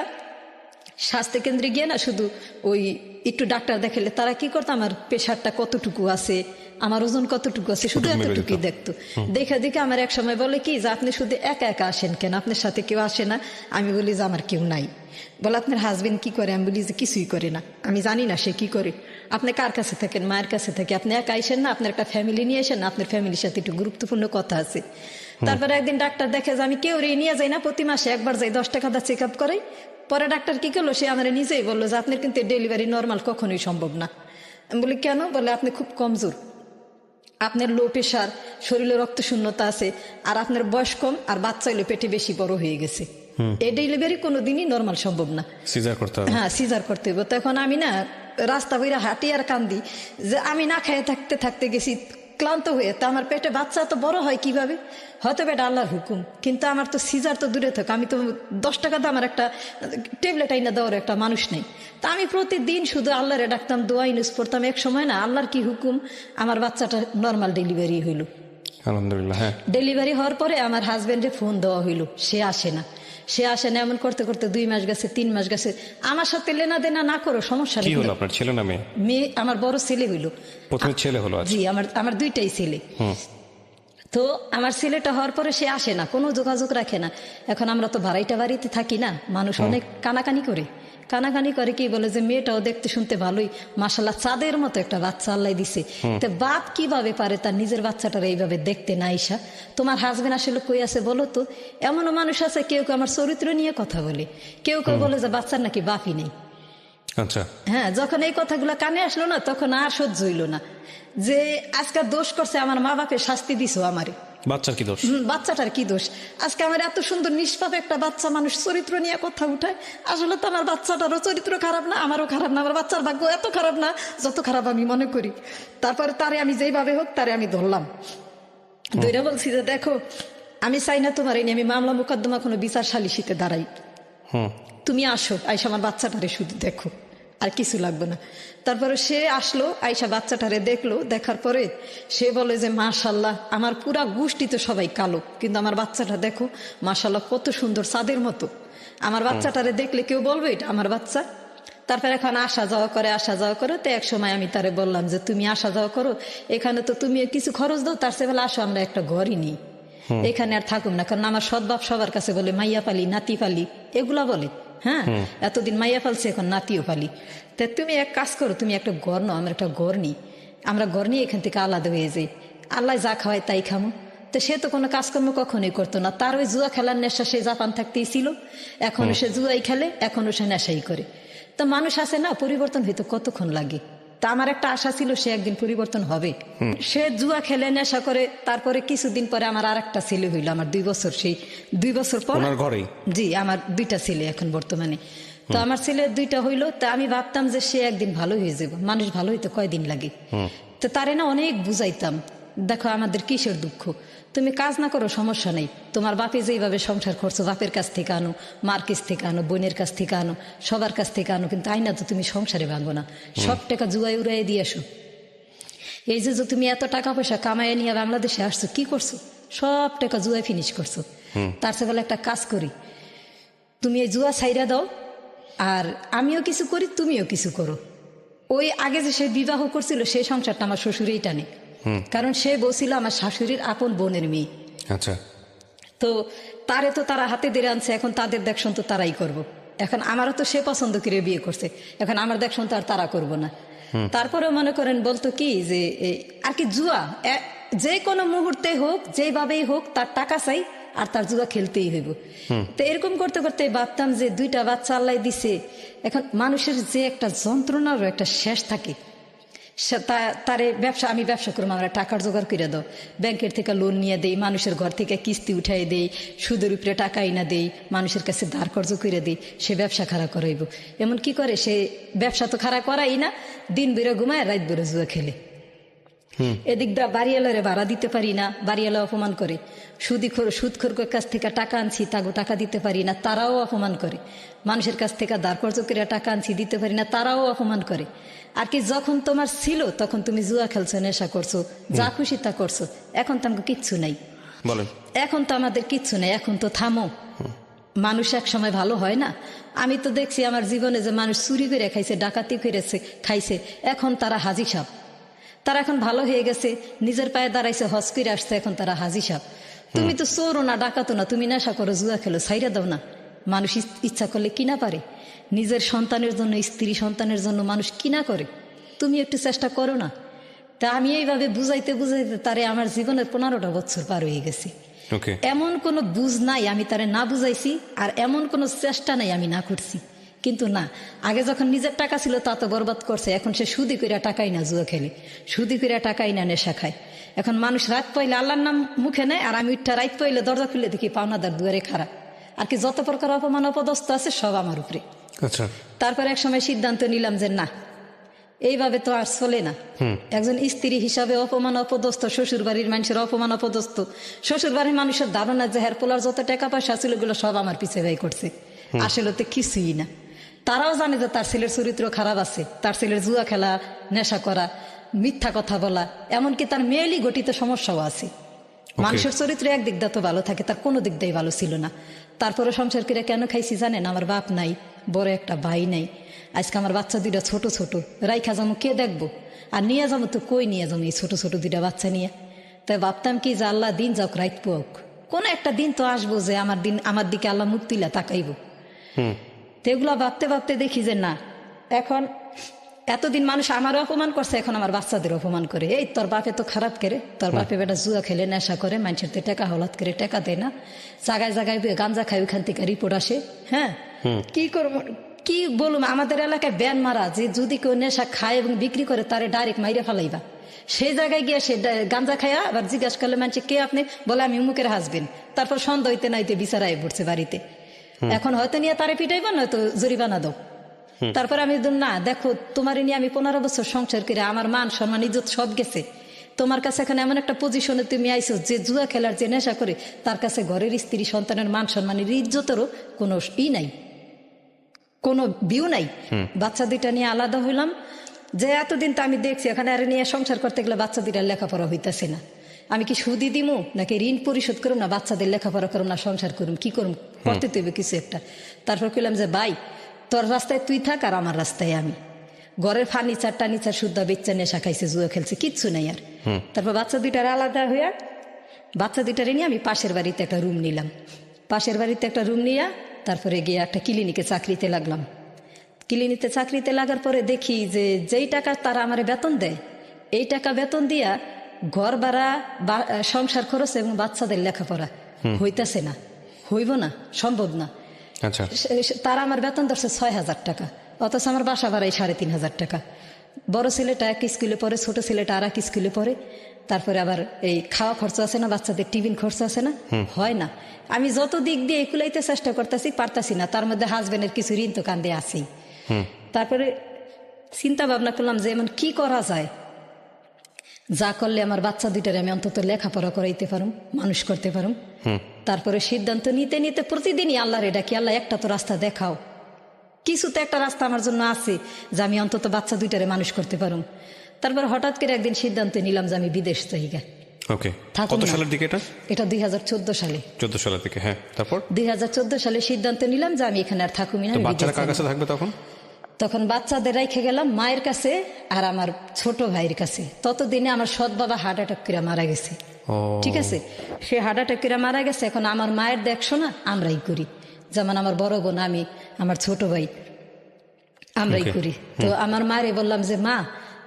স্বাস্থ্য কেন্দ্রে গিয়ে না শুধু ওই একটু ডাক্তার দেখাইলে তারা কি করতো, আমার প্রেশারটা কতটুকু আছে, আমার ওজন কতটুকু আছে, শুধু এতটুকুই দেখতো। দেখে আমার এক সময় বলে কি যে আপনি শুধু একা একা আসেন কেন, আপনার সাথে কেউ আসে না? আমি বলি যে আমার কেউ নাই। বলে আপনার হাজবেন্ড কি করে? আমি বলি যে কিছুই করে না, আমি জানি না সে কি করে। আপনি কার কাছে থাকেন? মায়ের কাছে থাকে। আপনি একা আইসেন না, আপনার একটা ফ্যামিলি নিয়ে আসেন না, আপনার ফ্যামিলির সাথে একটু গুরুত্বপূর্ণ কথা আছে। তারপরে একদিন ডাক্তার দেখে যে আমি কেউ নিয়ে যাই না, প্রতি মাসে একবার যাই, 10 টাকা দা চেক আপ করে। পরে ডাক্তার কি করলো, সে আমার নিজেই বললো যে আপনার কিন্তু ডেলিভারি নর্মাল কখনোই সম্ভব না। আমি বলি কেন? বলে আপনি খুব কমজোর, আপনার লো প্রেশার, শরীরে রক্ত শূন্যতা আছে, আর আপনার বয়স কম, আর বাচ্চা হইলে পেটে বেশি বড় হয়ে গেছে। এই ডেলিভারি কোনোদিনই নর্মাল সম্ভব না, সিজার করতে হবে। হ্যাঁ, সিজার করতে হবে। তখন আমি না রাস্তা বইরা হাঁটি আর কান্দি যে আমি না খেয়ে থাকতে গেছি ক্লান্ত হয়ে, তা আমার পেটে বাচ্চা তো বড় হয় কিভাবে? হয়তো এটা আল্লাহর হুকুম, কিন্তু আমার তো সিজার তো দূরে থাক, আমি তো 10 টাকা দাম আমার একটা ট্যাবলেট আইনা দেওয়ার একটা মানুষ নেই। তা আমি প্রতিদিন শুধু আল্লাহরে ডাকতাম, দোয়া ইউজ করতাম। এক সময় না আল্লাহর কি হুকুম, আমার বাচ্চাটা নর্মাল ডেলিভারি হইল। আলহামদুলিল্লাহ। হ্যাঁ, ডেলিভারি হওয়ার পরে আমার হাজবেন্ডে ফোন দেওয়া হইল, সে আসে না। এমন করতে করতে 2 মাস গেছে, 3 মাস গেছে। আমার সাথে লেনা দেনা না করো, সমস্যা নেই। কি হলো আপনার, ছেলে না মেয়ে? মেয়ে, আমার বড় ছেলে হইল। প্রথমে ছেলে হলো? জি, আমার 2টাই ছেলে। তো আমার ছেলেটা হওয়ার পরে সে আসে না, কোনো যোগাযোগ রাখে না। এখন আমরা তো বাড়িতে থাকি না, মানুষ অনেক কানাকানি করে কি বলে যে মেয়েটাও দেখতে শুনতে ভালোই, মাশাআল্লাহ চাঁদের মতো একটা বাচ্চা আল্লাহ দিছে। তো বাপ কিভাবে পারে তার নিজের বাচ্চাটার এইভাবে দেখতে? না আইসা, তোমার হাজবেন্ড আসলে কই আছে বলো তো? এমনও মানুষ আছে, কেউ আমার চরিত্র নিয়ে কথা বলে, কেউ বলে যে বাচ্চার নাকি বাপই নেই। আচ্ছা। হ্যাঁ, যখন এই কথাগুলো কানে আসলো না, তখন আর সহ্য হইল না যে আজকে দোষ করছে আমার মা বাপের, শাস্তি দিছো আমারে। বাচ্চার কি দোষ? বাচ্চাটার কি দোষ? আজকে আমার এত সুন্দর নিষ্পাপ একটা বাচ্চা, মানুষ চরিত্র নিয়ে কথা উঠায়। আসলে তো আমার বাচ্চাটারও চরিত্র খারাপ না, আমারও খারাপ না, আমার বাচ্চার ভাগ্য এত খারাপ না যত খারাপ আমি মনে করি। তারপরে তারে আমি যেইভাবে হোক তারে আমি ধরলাম, ধরে বলছি যে দেখো, আমি চাই না তোমার এই নিয়ে আমি মামলা মোকদ্দমা কোনো বিচার সালিশিতে দাঁড়াই। তুমি আসো, আইসা আমার বাচ্চাটারে শুধু দেখো, আর কিছু লাগবে না। তারপরে সে আসলো, আইসা বাচ্চাটারে দেখলো। দেখার পরে সে বলে যে মাশাল্লাহ, আমার পুরা গোষ্ঠী তো সবাই কালো, কিন্তু আমার বাচ্চাটা দেখো মাশাল্লাহ কত সুন্দর, চাঁদের মতো। আমার বাচ্চাটারে দেখলে কেউ বলবে এটা আমার বাচ্চা? তারপর এখন আসা যাওয়া করে। তো এক সময় আমি তারে বললাম যে তুমি আসা যাওয়া করো, এখানে তো তুমি কিছু খরচ দাও, তার চেয়ে বলে আসো আমরা একটা ঘরই নিই, এখানে আর থাকুম না। কারণ আমার সৎবাপ সবার কাছে বলে মাইয়া পালি, নাতি পালি, এগুলা বলে। হ্যাঁ, এতদিন মাইয়া পালছি, এখন নাতিও পালি। তা তুমি এক কাজ করো, তুমি একটা ঘর নাও, আমরা একটা ঘর নিই, আমরা ঘর নিয়ে এখান থেকে আলাদা হয়ে যাই, আল্লাহ যা খাওয়ায় তাই খামো। তো সে তো কোনো কাজকর্ম কখনোই করতো না, তার ওই জুয়া খেলার নেশা, সে জাপান থাকতেই ছিল। এখনো সে জুয়াই খেলে, এখনো সে নেশাই করে। তা মানুষ আছে না, পরিবর্তন হইতে কতক্ষণ লাগে। তা আমার একটা আশা ছিল সে একদিন পরিবর্তন হবে। সে জুয়া খেলে নেশা করে, তারপরে কিছুদিন পরে আমার আর একটা ছেলে হইলো, আমার 2 বছর, সেই 2 বছর পর ওনার ঘরেই? জি, আমার 2টা ছেলে এখন বর্তমানে। তো আমার ছেলে 2টা হইলো, তা আমি ভাবতাম যে সে একদিন ভালো হয়ে যাবে। মানুষ ভালো হইতে কয়দিন লাগে। তো তারে না অনেক বুঝাইতাম, দেখো আমাদের কিসের দুঃখ, তুমি কাজ না করো সমস্যা নেই, তোমার বাপে যেইভাবে সংসার করছো, বাপের কাছ থেকে আনো, মার কাছ থেকে আনো, বোনের কাছ থেকে আনো, সবার কাছ থেকে আনো, কিন্তু আইনা তো তুমি সংসারে ভাঙো না, সব টাকা জুয়াই উড়াই দিয়ে আসো। এই যে তুমি এত টাকা পয়সা কামাইয়ে নিয়ে বাংলাদেশে আসছো, কি করছো? সব টাকা জুয়ায় ফিনিশ করছো। তার চেয়ে বলে একটা কাজ করি, তুমি এই জুয়া ছাইরা দাও, আর আমিও কিছু করি, তুমিও কিছু করো। ওই আগে যে সে বিবাহ করছিল সেই সংসারটা আমার শ্বশুরেই টানে, কারণ সে বলছিল আমার শাশুড়ির আপন বোনের মেয়ে। আচ্ছা। তো তারে তো তারা হাতে ধরে আনছে, এখন তাদের দেখশন তো তারাই করব। এখন আমারও তো সে পছন্দ করে বিয়ে করছে, এখন আমার দেখশন তো আর তারা করবো না। তারপরেও মনে করেন বলতো কি যে আর কি জুয়া যে কোনো মুহূর্তে হোক, যেভাবেই হোক, তার টাকা চাই আর তার জুয়া খেলতেই হইব। তো এরকম করতে করতে ভাবতাম যে 2টা বাচ্চা আল্লাহ দিছে, এখন মানুষের যে একটা যন্ত্রণারও একটা শেষ থাকে। তারে ব্যবসা, আমি ব্যবসা করবো, আমরা টাকার জোগাড় করে দাও, ব্যাংকের থেকে লোন নিয়ে দেই, মানুষের ঘর থেকে কিস্তি উঠাই দেই, সুদের উপরে টাকা না দেই, মানুষের কাছে ধার কর্জ করে দিই, সে ব্যবসা খারাপ করাইব। এমন কি করে, সে ব্যবসা তো খারাপ করাই না, দিন বেরো ঘুমায়, রাত বেরো জুয়া খেলে। এদিক দা বাড়িওয়ালারে ভাড়া দিতে পারি না, বাড়িওয়ালা অপমান করে। সুদখোরের কাছ থেকে টাকা আনছি, তাগো টাকা দিতে পারি না, তারাও অপমান করে। মানুষের কাছ থেকে ধার কর্জ করে টাকা আনছি, দিতে পারি না, তারাও অপমান করে। আর কি যখন তোমার ছিল তখন তুমি জুয়া খেলছো, নেশা করছো, যা খুশি তা করছো, এখন তো আমাকে কিচ্ছু নাই। বলেন। এখন তো আমাদের কিচ্ছু নেই, এখন তো থামো। মানুষ এক সময় ভালো হয় না। আমি তো দেখছি আমার জীবনে যে মানুষ চুরি করে খাইছে, ডাকাতি করেছে খাইছে, এখন তারা হাজি সাহেব, তারা এখন ভালো হয়ে গেছে, নিজের পায়ে দাঁড়াইছে, হজ করে আসছে, এখন তারা হাজি সাহেব। তুমি তো চোরও না, ডাকাতো না, তুমি নেশা করো, জুয়া খেলো, ছাইরা দাও না। মানুষ ইচ্ছা করলে কিনা পারে, নিজের সন্তানের জন্য, স্ত্রী সন্তানের জন্য মানুষ কিনা করে, তুমি একটু চেষ্টা করো না। তা আমি এইভাবে বুঝাইতে বুঝাইতে তারে আমার জীবনের 15টা বছর পার হয়ে গেছে। এমন কোনো বুঝ নাই আমি তারে না বুঝাইছি, আর এমন কোনো চেষ্টা নাই আমি না করছি। কিন্তু না, আগে যখন নিজের টাকা ছিল তা তো বরবাদ করছে, এখন সে সুদি কইরা টাকাই না জুয়া খেলে, সুদি কইরা টাকাই না নেশা খায়। এখন মানুষ রাত পাইলে আল্লাহর নাম মুখে নেয়, আর আমি উঠটা রাত পাইলে দরজা খুলে দেখি পাওনাদার দুয়ারে খারাপ। আর কি যত প্রকার অপমান অপদস্থ আছে সব আমার উপরে। আচ্ছা। তারপর এক সময় সিদ্ধান্ত নিলাম যে না, এইভাবে তো আর চলে না। একজন স্ত্রী হিসাবে অপমান অপদস্থ, শ্বশুর বাড়ির মানুষের অপমান অপদস্থ, শ্বশুর বাড়ির মানুষের ধারণা যে হের পোলার যত টাকা পয়সা ছিল এগুলো সব আমার পিছে ব্যয় করছে, আসলে তো কিছুই না। তারাও জানে যে তার ছেলের চরিত্র খারাপ আছে, তার ছেলের জুয়া খেলা, নেশা করা, মিথ্যা কথা বলা, এমনকি তার মেয়েলি গঠিত সমস্যাও আছে। মানুষের চরিত্র একদিক দিয়ে তো ভালো থাকে, তার কোনো দিক দিয়ে ভালো ছিল না। তারপরে সংসার করে কেন খাইছি জানেন? আমার বাপ নাই, বড় একটা ভাই নাই, আজকে আমার বাচ্চা 2টা ছোট ছোট, রাইখা যাবো কে দেখবো, আর নিয়ে যাবো তো কই নিয়ে যাবো এই ছোট ছোট 2টা বাচ্চা নিয়ে। তাই ভাবতাম কি যে আল্লাহ দিন যাক রাইত পোক, কোন একটা দিন তো আসবো যে আমার দিকে আল্লাহ মুখ তুইলা তাকাইব। তো এগুলা ভাবতে ভাবতে দেখি যে না, এখন এতদিন মানুষ আমারও অপমান করছে, এখন আমার বাচ্চাদের অপমান করে। এই তোর বাপে তো খারাপ করে, তোর বাপে বেটা জুয়া খেলে নেশা করে, মানুষের তো টাকা হলাত করে টাকা দেয় না, জায়গায় জায়গায় গাঞ্জা খায়, ওইখান থেকে রিপোর্ট আসে। হ্যাঁ, কি করবো, কি বলুম, আমাদের এলাকায় ব্যান মারা যে যদি কেউ নেশা খায় এবং বিক্রি করে তারে ডাইরেক্ট মাইরে ফেলাইবা। সেই জায়গায় গিয়ে সে গাঞ্জা খায়া আবার জিজ্ঞাসা করলে মানুষ কে আপনি, বলে আমি উমুকের হাসবেন্ড। তারপর সন্দেহ হইতে নাইতে বিচারায় পড়ছে বাড়িতে। এখন হয়তো নিয়ে তারে পিটাইবা, নয়তো জরিমানা দাও। তারপর আমি না, দেখো তোমার নিয়ে আমি 15 বছর সংসার করে আমার মান সম্মান ইজ্জত সব গেছে, তোমার কাছে এখন এমন একটা পজিশনে তুমি আইছো যে জুয়া খেলার যে নেশা করে তার কাছে ঘরের স্ত্রী সন্তানের মান সম্মানের ইজ্জতেরও কোনো নাই, কোনো ভিউ নাই। বাচ্চা 2টা নিয়ে আলাদা হইলাম, যে এতদিন তো আমি দেখছি এখানে আর নিয়ে সংসার করতে গেলে বাচ্চা 2টার লেখাপড়া হইতেছে না। আমি কি সুদি দিমু নাকি ঋণ পরিশোধ করুম, না বাচ্চাদের লেখাপড়া করুম, না সংসার করুম, কি করুম, করতে তৈবে কিছু একটা। তারপর কইলাম যে ভাই তোর রাস্তায় তুই থাক আর আমার রাস্তায় আমি। ঘরের ফার্নিচার টার্নিচার শুদ্ধ বেচ্চা নেশা খাইছে, জুয়া খেলছে, কিচ্ছু নাই আর। তারপর বাচ্চা 2টার আলাদা হইয়া বাচ্চা 2টারে নিয়ে আমি পাশের বাড়িতে একটা রুম নিলাম। পাশের বাড়িতে একটা রুম নিয়ে তারপরে গিয়ে একটা ক্লিনিকে চাকরিতে লাগলাম। ক্লিনিকে চাকরিতে লাগার পরে দেখি যে যেই টাকা তারা আমার বেতন দেয়, এই টাকা বেতন দিয়া ঘর ভাড়া, সংসার খরচ এবং বাচ্চাদের লেখাপড়া হইতেছে না, হইব না, সম্ভব না। আচ্ছা। তারা আমার বেতন ধরছে 6,000 টাকা, অথচ আমার বাসা ভাড়াই 3,500 টাকা। বড় ছেলেটা এক স্কুলে পড়ে, ছোট ছেলেটা আর এক স্কুলে পড়ে। তারপরে আবার এই খাওয়া খরচ আছে না, বাচ্চাদের টিফিন খরচ আছে না, হয় না। আমি যত দিক দিয়ে এগুলাইতে চেষ্টা করতেছি, পারতাছি না। তার মধ্যে হাজবেন্ডের কিছু ঋণ তো কান্দে আছেই। তারপরে চিন্তা ভাবনা করলাম যে এমন কি করা যায় যা করলে আমার বাচ্চা দুইটারে আমি অন্তত লেখাপড়া করাইতে পারুম, মানুষ করতে পারুম। তারপরে সিদ্ধান্ত নিতে নিতে প্রতিদিনই আল্লাহর ডাকি, আল্লাহ একটা তো রাস্তা দেখাও, কিছু তো একটা রাস্তা আমার জন্য আছে যে আমি অন্তত বাচ্চা দুইটারে মানুষ করতে পারুম। তারপর হঠাৎ করে একদিন সিদ্ধান্ত নিলাম যে আমি বিদেশ জায়গা। ওকে, কত সালের দিকে এটা? এটা 2014 সালে। 14 সালের দিকে, হ্যাঁ। তারপর 2014 সালে সিদ্ধান্ত নিলাম যে আমি এখানে আর থাকুমি না। বাচ্চারা কার কাছে থাকবে তখন? তখন বাচ্চাদের রেখে গেলাম মায়ের কাছে আর আমার ছোট ভাইয়ের কাছে। ততদিনে আমার সৎ বাবা হার্ট অ্যাটাক করে মারা গেছে। ঠিক আছে, সে হার্ট অ্যাটাক করে মারা গেছে। এখন আমার মায়ের দেখশোনা আমরাই করি, যেমন আমার বড় বোন, আমি, আমার ছোট ভাই, আমরাই করি। তো আমার মায়ের বললাম যে মা,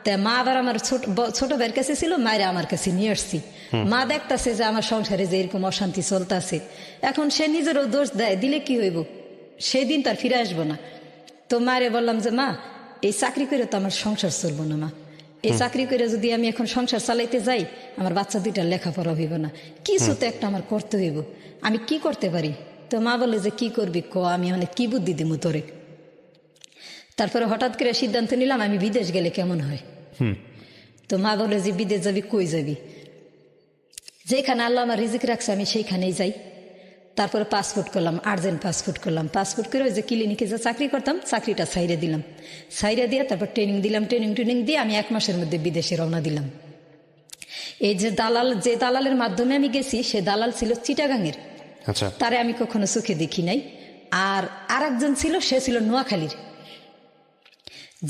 তা মা আবার আমার ছোট ভাইয়ের কাছে ছিল, মায়ের আমার কাছে নিয়ে আসছি। মা দেখতেছে যে আমার সংসারে যে এরকম অশান্তি চলতেছে, এখন সে নিজেরও দোষ দেয়, দিলে কি হইব, সেই দিন তার ফিরে আসবো না। তো মায়ের বললাম যে মা, এই চাকরি করে তো আমার সংসার চলবো না। মা, এই চাকরি করে যদি আমি এখন সংসার চালাইতে যাই, আমার বাচ্চা দুইটার লেখাপড়া হইব না, কিছু তো একটা আমার করতে হইব, আমি কি করতে পারি? তো মা বলে যে কি করবি ক, আমি অনেক কি বুদ্ধি দিব তোরে। তারপরে হঠাৎ করে সিদ্ধান্ত নিলাম আমি বিদেশ গেলে কেমন হয়। তো মা বলে যে বিদেশ যাবি, কই যাবি? যেখানে আল্লাহ আমার রিজিক রাখছে আমি সেইখানেই যাই। তারপরে পাসপোর্ট করলাম, আর্জেন্ট পাসপোর্ট করলাম। পাসপোর্ট করে ওই যে ক্লিনিকে যে চাকরি করতাম, চাকরিটা ছাইরে দিলাম। ছাইরে দিয়ে তারপর ট্রেনিং দিলাম, ট্রেনিং দিয়ে আমি 1 মাসের মধ্যে বিদেশে রওনা দিলাম। এই যে দালালের মাধ্যমে আমি গেছি, সে দালাল ছিল চিটাগাংয়ের। আচ্ছা। তারে আমি কখনো চোখে দেখি নাই। আর আরেকজন ছিল, সে ছিল নোয়াখালীর।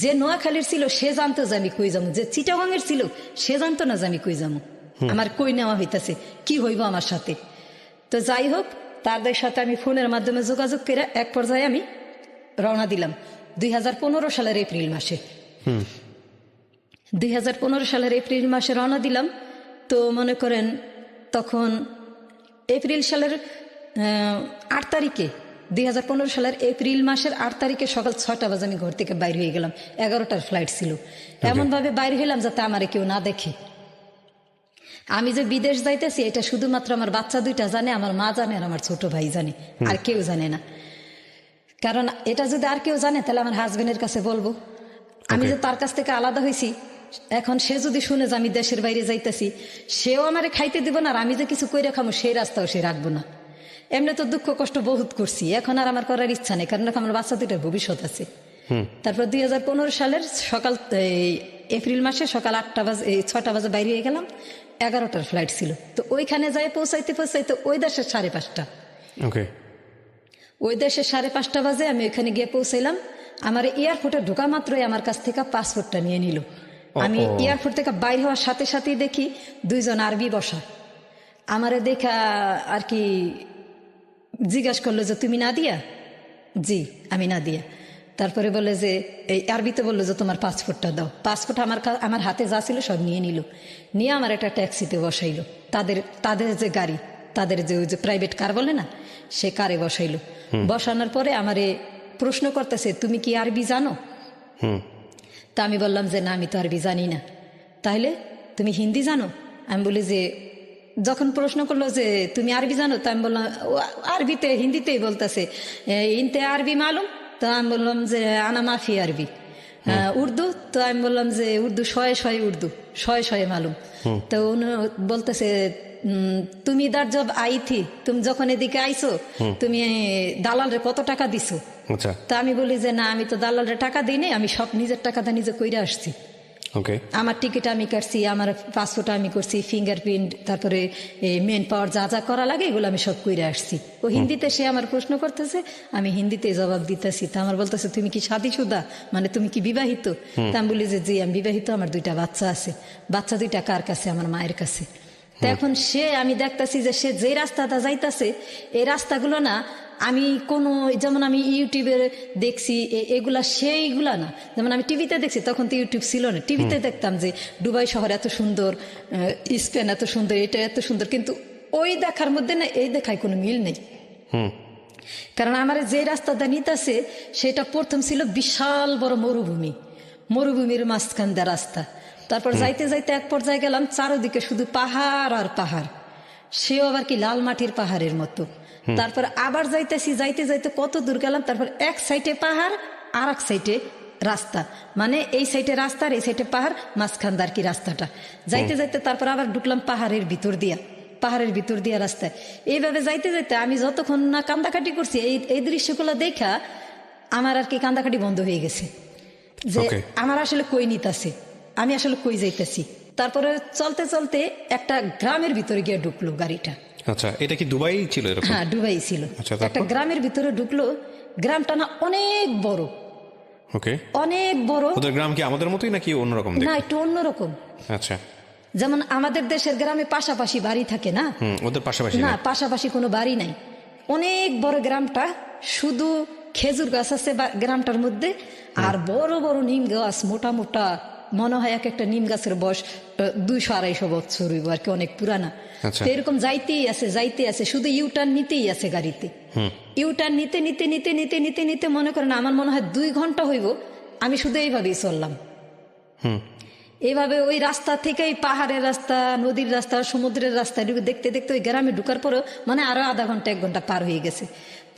যে নোয়াখালীর ছিল সে জানতো যে আমি কই যাবো, যে চিটাগাংয়ের ছিল সে জানতো না যে আমি কই যাবো, আমার কই নেওয়া হইতাছে, কি হইব আমার সাথে। তো যাই হোক, তাদের সাথে আমি ফোনের মাধ্যমে যোগাযোগ করে এক পর্যায়ে আমি রওনা দিলাম 2015 সালের এপ্রিল মাসে। 2015 সালের এপ্রিল মাসে রওনা দিলাম। তো মনে করেন তখন এপ্রিল সালের 8 তারিখে, 2015 সালের এপ্রিল মাসের 8 তারিখে সকাল 6টা বাজে আমি ঘর থেকে বাইর হয়ে গেলাম। 11টার ফ্লাইট ছিল। এমনভাবে বাইর হইলাম যাতে আমারে কেউ না দেখে। আমি যে বিদেশ যাইতেছি এটা শুধুমাত্র আমার বাচ্চা দুইটা জানে, আমার মা জানে আর আমার ছোট ভাই জানে, আর কেউ জানে না। কারণ এটা যদি আর কেউ জানে তাহলে আমার হাজবেন্ডের কাছে বলবো আমি যে তার কাছ থেকে আলাদা হয়েছি। এখন সে যদি শুনে যে আমি দেশের বাইরে যাইতেছি, সেও আমারে খাইতে দিব না, আর আমি যে কিছু কইরা খামো সেই রাস্তাও সে রাখবো না। এমনি তো দুঃখ কষ্ট বহুত করছি, এখন আর আমার করার ইচ্ছা নেই, কারণ আমার বাচ্চা দুইটার ভবিষ্যৎ আছে। তারপর 2015 সালের সকাল এপ্রিল মাসে সকাল 6টা বাজে বাইরে হয়ে গেলাম। 11টার ফ্লাইট ছিল। তো ওইখানে যাই পৌঁছাইতে ওই দেশের 5:30। ওই দেশে 5:30 বাজে আমি ওইখানে গিয়ে পৌঁছাইলাম। আমার এয়ারপোর্টে ঢোকা মাত্রই আমার কাছ থেকে পাসপোর্টটা নিয়ে নিল। আমি এয়ারপোর্ট থেকে বাইরে হওয়ার সাথে সাথেই দেখি 2 জন আরবি বসা। আমারে দেখা আর কি জিজ্ঞাসা করলো যে তুমি নাদিয়া? জি, আমি নাদিয়া। তারপরে বলে যে এই আরবিতে বললো যে তোমার পাসপোর্টটা দাও। পাসপোর্ট আমার হাতে যা ছিল সব নিয়ে নিল। নিয়ে আমার একটা ট্যাক্সিতে বসাইলো, তাদের যে গাড়ি, তাদের যে ওই যে প্রাইভেট কার বলে না, সে কারে বসাইলো। বসানোর পরে আমারে প্রশ্ন করতেছে তুমি কি আরবি জানো? তা আমি বললাম যে না, আমি তো আরবি জানি না। তাহলে তুমি হিন্দি জানো? আমি বলি যে, যখন প্রশ্ন করলো যে তুমি আরবি জানো, তা আমি বললাম আরবিতে, হিন্দিতেই বলতেছে ইনতে আরবি মালুম। তো আমি বললাম যে আনা মাফি আরবি। উর্দু? তো আমি বললাম যে উর্দু শয়ে উর্দু, শয়ে মালুম। তো উনি বলতেছে তুমি ইদার জব আই থি, তুমি যখন এদিকে আইছো তুমি দালালরে কত টাকা দিছো? তা আমি বলি যে না, আমি তো দালালরে টাকা দিই নাই, আমি সব নিজের টাকাটা নিজে কইরা আসছি। আমার টিকিট আমি কাটছি, আমার পাসপোর্ট আমি করছি, ফিঙ্গারপ্রিন্ট, তারপরে মেন পাওয়ার যা যা করা লাগে এগুলো আমি সব কইরা আসছি। ও হিন্দিতে সে আমার প্রশ্ন করতেছে, আমি হিন্দিতে জবাব দিতেছি। তা আমার বলতেছে তুমি কি শাদীশুদা, মানে তুমি কি বিবাহিত? তা আমি বলি যে জি আমি বিবাহিত, আমার 2টা বাচ্চা আছে। বাচ্চা 2টা কার কাছে? আমার মায়ের কাছে। তো এখন আমি দেখতেছি যে সে যে রাস্তাটা যাইতেছে, এই রাস্তাগুলো না আমি কোনো, যেমন আমি ইউটিউবে দেখছি এগুলা সেইগুলা না। যেমন আমি টিভিতে দেখছি, তখন তো ইউটিউব ছিল না, টিভিতে দেখতাম যে দুবাই শহর এত সুন্দর, স্পেন এত সুন্দর, এটা এত সুন্দর, কিন্তু ওই দেখার মধ্যে না এই দেখায় কোনো মিল নেই। কারণ আমার যে রাস্তাটা নিতেছে সেটা প্রথম ছিল বিশাল বড় মরুভূমির মাঝখান দিয়ে রাস্তা। তারপর যাইতে যাইতে এক পর্যায়ে গেলাম চারোদিকে শুধু পাহাড় আর পাহাড়, সেও আবার কি লাল মাটির পাহাড়ের মতো। তারপর আবার যাইতেছি, যাইতে যাইতে কত দূর গেলাম, তারপর এক সাইডে পাহাড় আর এক সাইডে রাস্তা, মানে এই সাইডে রাস্তা আর এই সাইডে পাহাড়, মাঝখান আর কি রাস্তাটা। যাইতে যাইতে তারপর আবার ঢুকলাম পাহাড়ের ভিতর দিয়া রাস্তায়। এইভাবে যাইতে যাইতে আমি যতক্ষণ না কান্দাকাটি করছি, এই দৃশ্যগুলো দেখা আমার আর কি কান্দাকাটি বন্ধ হয়ে গেছে, যে আমার আসলে কই নিতাছে, আমি আসলে কই যাইতেছি। তারপরে চলতে চলতে একটা গ্রামের ভিতরে গিয়ে ঢুকলো গাড়িটা। আচ্ছা, এটা কি দুবাই ছিল এরকম? হ্যাঁ, দুবাই ছিল। একটা গ্রামের ভিতরে ঢুকলো, গ্রামটা না অনেক বড়, অনেক বড়। ওদের গ্রাম কি আমাদের মতোই নাকি অন্যরকম? না, একটু অন্যরকম। আচ্ছা, যেমন আমাদের দেশের গ্রামে পাশাপাশি বাড়ি থাকে না, ওদের পাশাপাশি না, পাশাপাশি কোনো বাড়ি নাই। অনেক বড় গ্রামটা, শুধু খেজুর গাছ আছে গ্রামটার মধ্যে, আর বড় বড় নিম গাছ, মোটা মোটা, মনে হয় এক একটা নিম গাছের বয়স 200-250 বছর হইব আর কি, অনেক পুরানা। এরকম যাইতেই আছে, শুধু ইউটার্ন নিতেই আছে গাড়িতে। ইউটার্ন নিতে নিতে নিতে নিতে নিতে নিতে মনে করেন আমার মনে হয় 2 ঘন্টা হইব, আমি শুধু এইভাবেই চললাম। এইভাবে ওই রাস্তা থেকে পাহাড়ের রাস্তা, নদীর রাস্তা, সমুদ্রের রাস্তা দেখতে দেখতে ওই গ্রামে ঢুকার পরেও মানে আরো আধা ঘন্টা 1 ঘন্টা পার হয়ে গেছে।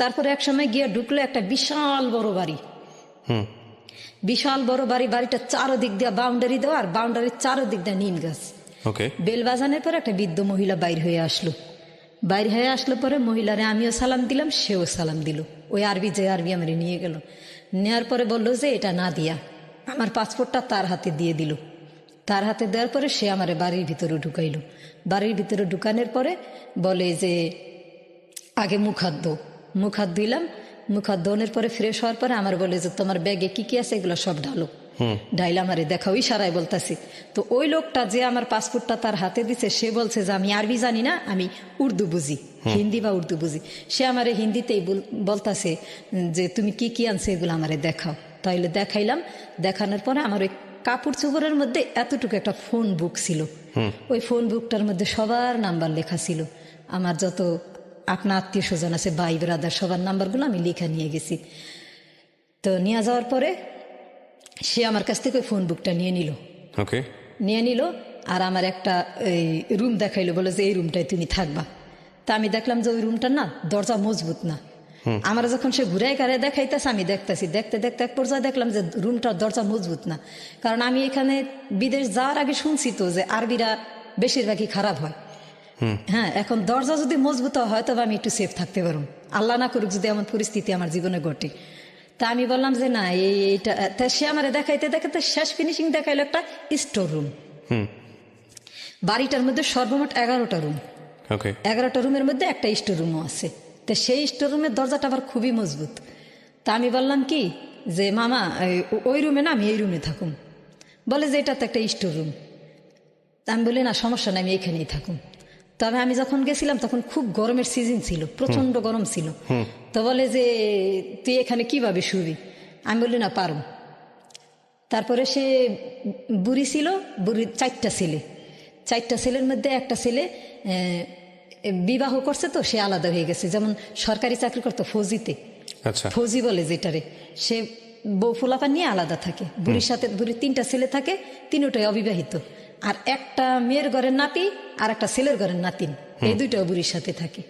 তারপরে এক সময় গিয়ে ঢুকলো একটা বিশাল বড় বাড়ি, বিশাল বড় বাড়ি। বাড়িটা চারোদিক দিয়ে বাউন্ডারি দেওয়া, আর বাউন্ডারির চারোদিক দিয়ে নিম গাছ। বেল বাজানোর পরে একটা বৃদ্ধ মহিলা বাইর হয়ে আসলো পরে মহিলারে আমিও সালাম দিলাম, সেও সালাম দিল। ওই আরবি আমার নিয়ে গেল, নেওয়ার পরে বললো যে এটা না দিয়া আমার পাসপোর্টটা তার হাতে দিয়ে দিল। তার হাতে দেওয়ার পরে সে আমার বাড়ির ভিতরে ঢুকাইল। বাড়ির ভিতরে ঢুকানোর পরে বলে যে আগে মুখ হাত ধুইলাম। মুখ হাত ধোনের পরে ফ্রেশ হওয়ার পরে আমার বলে যে তোমার ব্যাগে কি কি আছে এগুলো সব ঢালো। ডাইলা আমারে দেখাও, ইশারায় বলতেছি। তো ওই লোকটা যে আমার পাসপোর্টটা তার হাতে দিছে, সে বলছে যে আমি আরবি জানি না, আমি উর্দু বুঝি, হিন্দি বা উর্দু বুঝি। সে আমারে হিন্দিতেই বলতাছে যে তুমি কি কি আনছে এগুলো আমারে দেখাও। তাইলে দেখাইলাম। দেখানোর পরে আমার ওই কাপড় চোপড়ের মধ্যে এতটুকু একটা ফোন বুক ছিল। ওই ফোন বুকটার মধ্যে সবার নাম্বার লেখা ছিল, আমার যত আপনার আত্মীয় স্বজন আছে, ভাই ব্রাদার, সবার নাম্বারগুলো আমি লেখা নিয়ে গেছি। তো নিয়ে যাওয়ার পরে সে আমার কাছ থেকে ওই ফোন বুকটা নিয়ে নিল আর আমার একটা রুম দেখাইলো, বলে যে এই রুমটায় তুমি থাকবা। তা আমি দেখলাম যে ওই রুমটা না দরজা মজবুত না। আমার যখন সে ঘুরাই কারে দেখাইতেছে আমি দেখতেছি, দেখতে দেখতে এক পর্যায়ে দেখলাম যে রুমটার দরজা মজবুত না। কারণ আমি এখানে বিদেশ যাওয়ার আগে শুনছি তো যে আরবিরা বেশিরভাগই খারাপ হয়। হ্যাঁ, এখন দরজা যদি মজবুত হয় তবে আমি একটু সেফ থাকতে পারবো, আল্লাহ না করুক যদি এমন পরিস্থিতি আমার জীবনে ঘটে। তা আমি বললাম যে না, এইটা। সে আমার দেখাইতে দেখাতে শেষ ফিনিশিং দেখাইলো একটা স্টোর রুম। বাড়িটার মধ্যে সর্বমোট 11টা রুম। 11টা রুমের মধ্যে একটা স্টোর রুমও আছে। তো সেই স্টোর রুমের দরজাটা আবার খুবই মজবুত। তা আমি বললাম কি যে মামা ওই রুমে না, আমি এই রুমে থাকুম। বলে যে এটা তো একটা স্টোর রুম। আমি বলি না, সমস্যা নাই, আমি এখানেই থাকুম। তবে আমি যখন গেছিলাম তখন খুব গরমের সিজন ছিল, প্রচন্ড গরম ছিল। তো বলে যে তুই এখানে কিভাবে শুবি? আমি বলি না, পারব। তারপরে সে বুড়ি ছিল, বুড়ির 4টা ছেলে। 4টা ছেলের মধ্যে একটা ছেলে বিবাহ করছে, তো সে আলাদা হয়ে গেছে। যেমন সরকারি চাকরি করতো ফৌজিতে, ফৌজি বলে যেটারে, সে বউ ফুলাপা নিয়ে আলাদা থাকে। বুড়ির সাথে বুড়ির 3টা ছেলে থাকে, 3টাই অবিবাহিত। আর একটা মেয়ের ঘরের নাতি আর একটা ছেলের ঘরের নাতিন, এই 2টাও বুড়ির সাথে থাকে।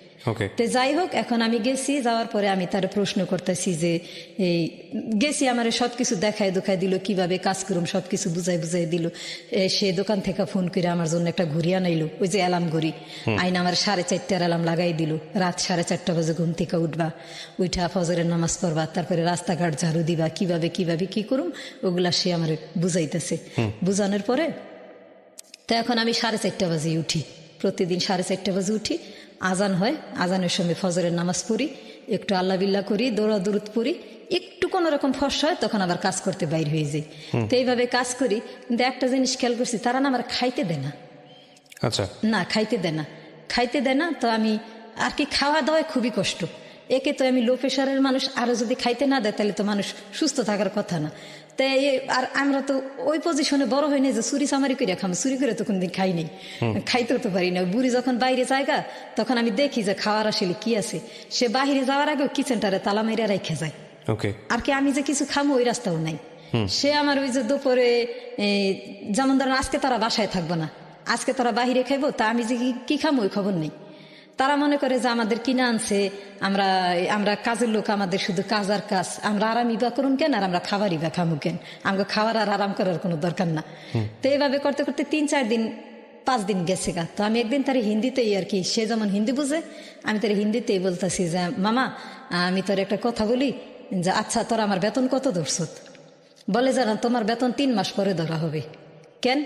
তো যাই হোক, এখন আমি গেছি, যাওয়ার পরে আমি তার প্রশ্ন করতেছি যে এই গেছি, আমার সবকিছু দেখায় দিল, কিভাবে কাজ করুম সবকিছু বুঝাই দিল। সে দোকান থেকে ফোন করে আমার জন্য একটা ঘুরি আনাইলো, ওই যে অ্যালার্ম ঘুরি আইন আমার 4:30টার অ্যালার্ম লাগাই দিল। রাত 4:30 বাজে ঘুম থেকে উঠা ফজরের নামাজ পড়বা, তারপরে রাস্তাঘাট ঝাড়ু দিবা, কিভাবে কি করুম ওগুলা সে আমার বুঝাইতেছে। বুঝানোর পরে তো এখন আমি 4:30 বাজে উঠি, প্রতিদিন 4:30 বাজে উঠি। আজান হয়, আজানের সময় ফজরের নামাজ পড়ি, একটু আল্লাহ বিল্লাহ করি, দৌড়া দূরত পড়ি, একটু কোনো রকম ফর্সা হয় তখন আবার কাজ করতে বাইর হয়ে যাই। তো এইভাবে কাজ করি। কিন্তু একটা জিনিস খেয়াল করছি, তারা না আমার খাইতে দেয় না। না, খাইতে দেয় না। তো আমি আর কি খাওয়া দাওয়ায় খুবই কষ্ট। একে তো আমি লো প্রেশারের মানুষ, আরো যদি খাইতে না দেয় তাহলে তো মানুষ সুস্থ থাকার কথা না। তাই আর আমরা তো ওই পজিশনে বড় হয়নি যে চুরি চামারি করে খাম, চুরি করে তো কোনদিন খাইনি, খাইতেও তো পারি না। বুড়ি যখন বাইরে জায়গা তখন আমি দেখি যে খাওয়ার আসলে কি আছে, সে বাহিরে যাওয়ার আগে কিচেনটারে তালা মেরে রেখে যায়। ওকে। আর কি আমি যে কিছু খামো ওই রাস্তাও নাই। সে আমার ওই যে দুপুরে যেমন ধরেন আজকে তারা বাসায় থাকবো না, আজকে তারা বাহিরে খাইবো, তা আমি যে কি খামো ওই খবর নেই। তারা মনে করে যে আমাদের কিনা আনছে, আমরা আমরা কাজের লোক, আমাদের শুধু কাজ আর কাজ, আমরা আরামই বা করুন কেন, আর আমরা খাবারই বা খামু কেন, আমাকে খাওয়ার আর আরাম করার কোনো দরকার না। তো এইভাবে করতে করতে 3-4 দিন 5 দিন গেছে গা। তো আমি একদিন তার হিন্দিতেই আর কি, সে যেমন হিন্দি বুঝে আমি তার হিন্দিতেই বলতেছি যে মামা আমি তোর একটা কথা বলি, যে আচ্ছা তোর আমার বেতন কত ধরছত? বলে জানা তোমার বেতন 3 মাস পরে ধরা হবে। কেন?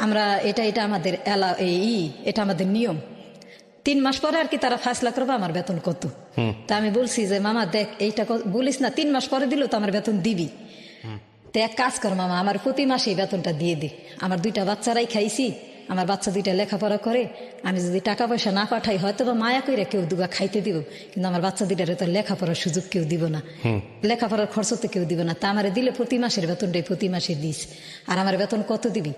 আমরা এটা আমাদের এটা আমাদের নিয়ম, 3 মাস পরে আর কি তারা ফয়সালা করবে আমার বেতন কত। তা আমি বলছি যে মামা দেখ এইটা বলিস না, 3 মাস পরে দিলেও তো আমার বেতন দিবি। তো এক কাজ কর মামা, আমার প্রতি মাসে এই বেতনটা দিয়ে দে, আমার 2টা বাচ্চারাই খাইছি, আমার বাচ্চা 2টা লেখাপড়া করে, আমি যদি টাকা পয়সা না পাঠাই হয়তো বা মায়া কইরা কেউ দুগা খাইতে দিব, কিন্তু আমার বাচ্চা 2টারে তো লেখাপড়ার সুযোগ কেউ দিব না, লেখাপড়ার খরচ তো কেউ দিব না। তা আমারে দিলে প্রতি মাসের বেতনটাই প্রতি মাসে দিস। আর আমার বেতন কত দিবি?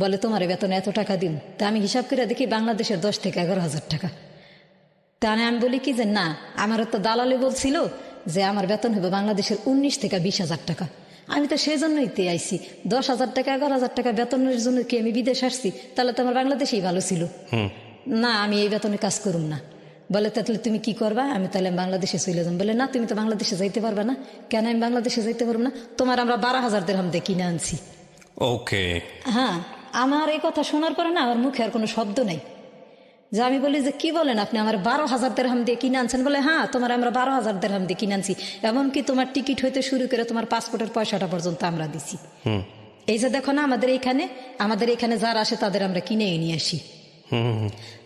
বলে তোমার বেতন এত টাকা দিন। তা আমি হিসাব করে দেখি বাংলাদেশের 10 থেকে 11,000 টাকা। তা আমি বলি কি যে না, আমার তো দালালি বলছিল যে আমার বেতন হবে বাংলাদেশের 19 থেকে 20,000 টাকা। আমি তো সেই জন্যই তে আইসি, 10,000 টাকা 11,000 টাকা বেতনের জন্য কি আমি বিদেশ আসছি? তাহলে তো আমার বাংলাদেশেই ভালো ছিল না, আমি এই বেতনে কাজ করুম না। বলে তাহলে তুমি কি করবা? আমি তাহলে বাংলাদেশে চলে যাম। বলে না তুমি তো বাংলাদেশে যাইতে পারবা না। কেন আমি বাংলাদেশে যাইতে পারবো না? তোমার আমরা 12,000 দিরহাম দিয়ে কিনে আনছি। ওকে। হ্যাঁ, আমার এই কথা শোনার পরে না আমার মুখে আর কোনো শব্দ নাই। যে আমি বলি যে কি বলেন আপনি, আমার 12,000 দিরহাম দিয়ে কিনে আনছেন? বলে হ্যাঁ তোমার আমরা 12,000 দিরহাম দিয়ে কিনে আনছি, এমনকি তোমার টিকিট হইতে শুরু করে তোমার পাসপোর্টের পয়সাটা পর্যন্ত আমরা দিছি। এই যে দেখো না আমাদের এখানে যারা আসে তাদের আমরা কিনে নিয়ে আসি।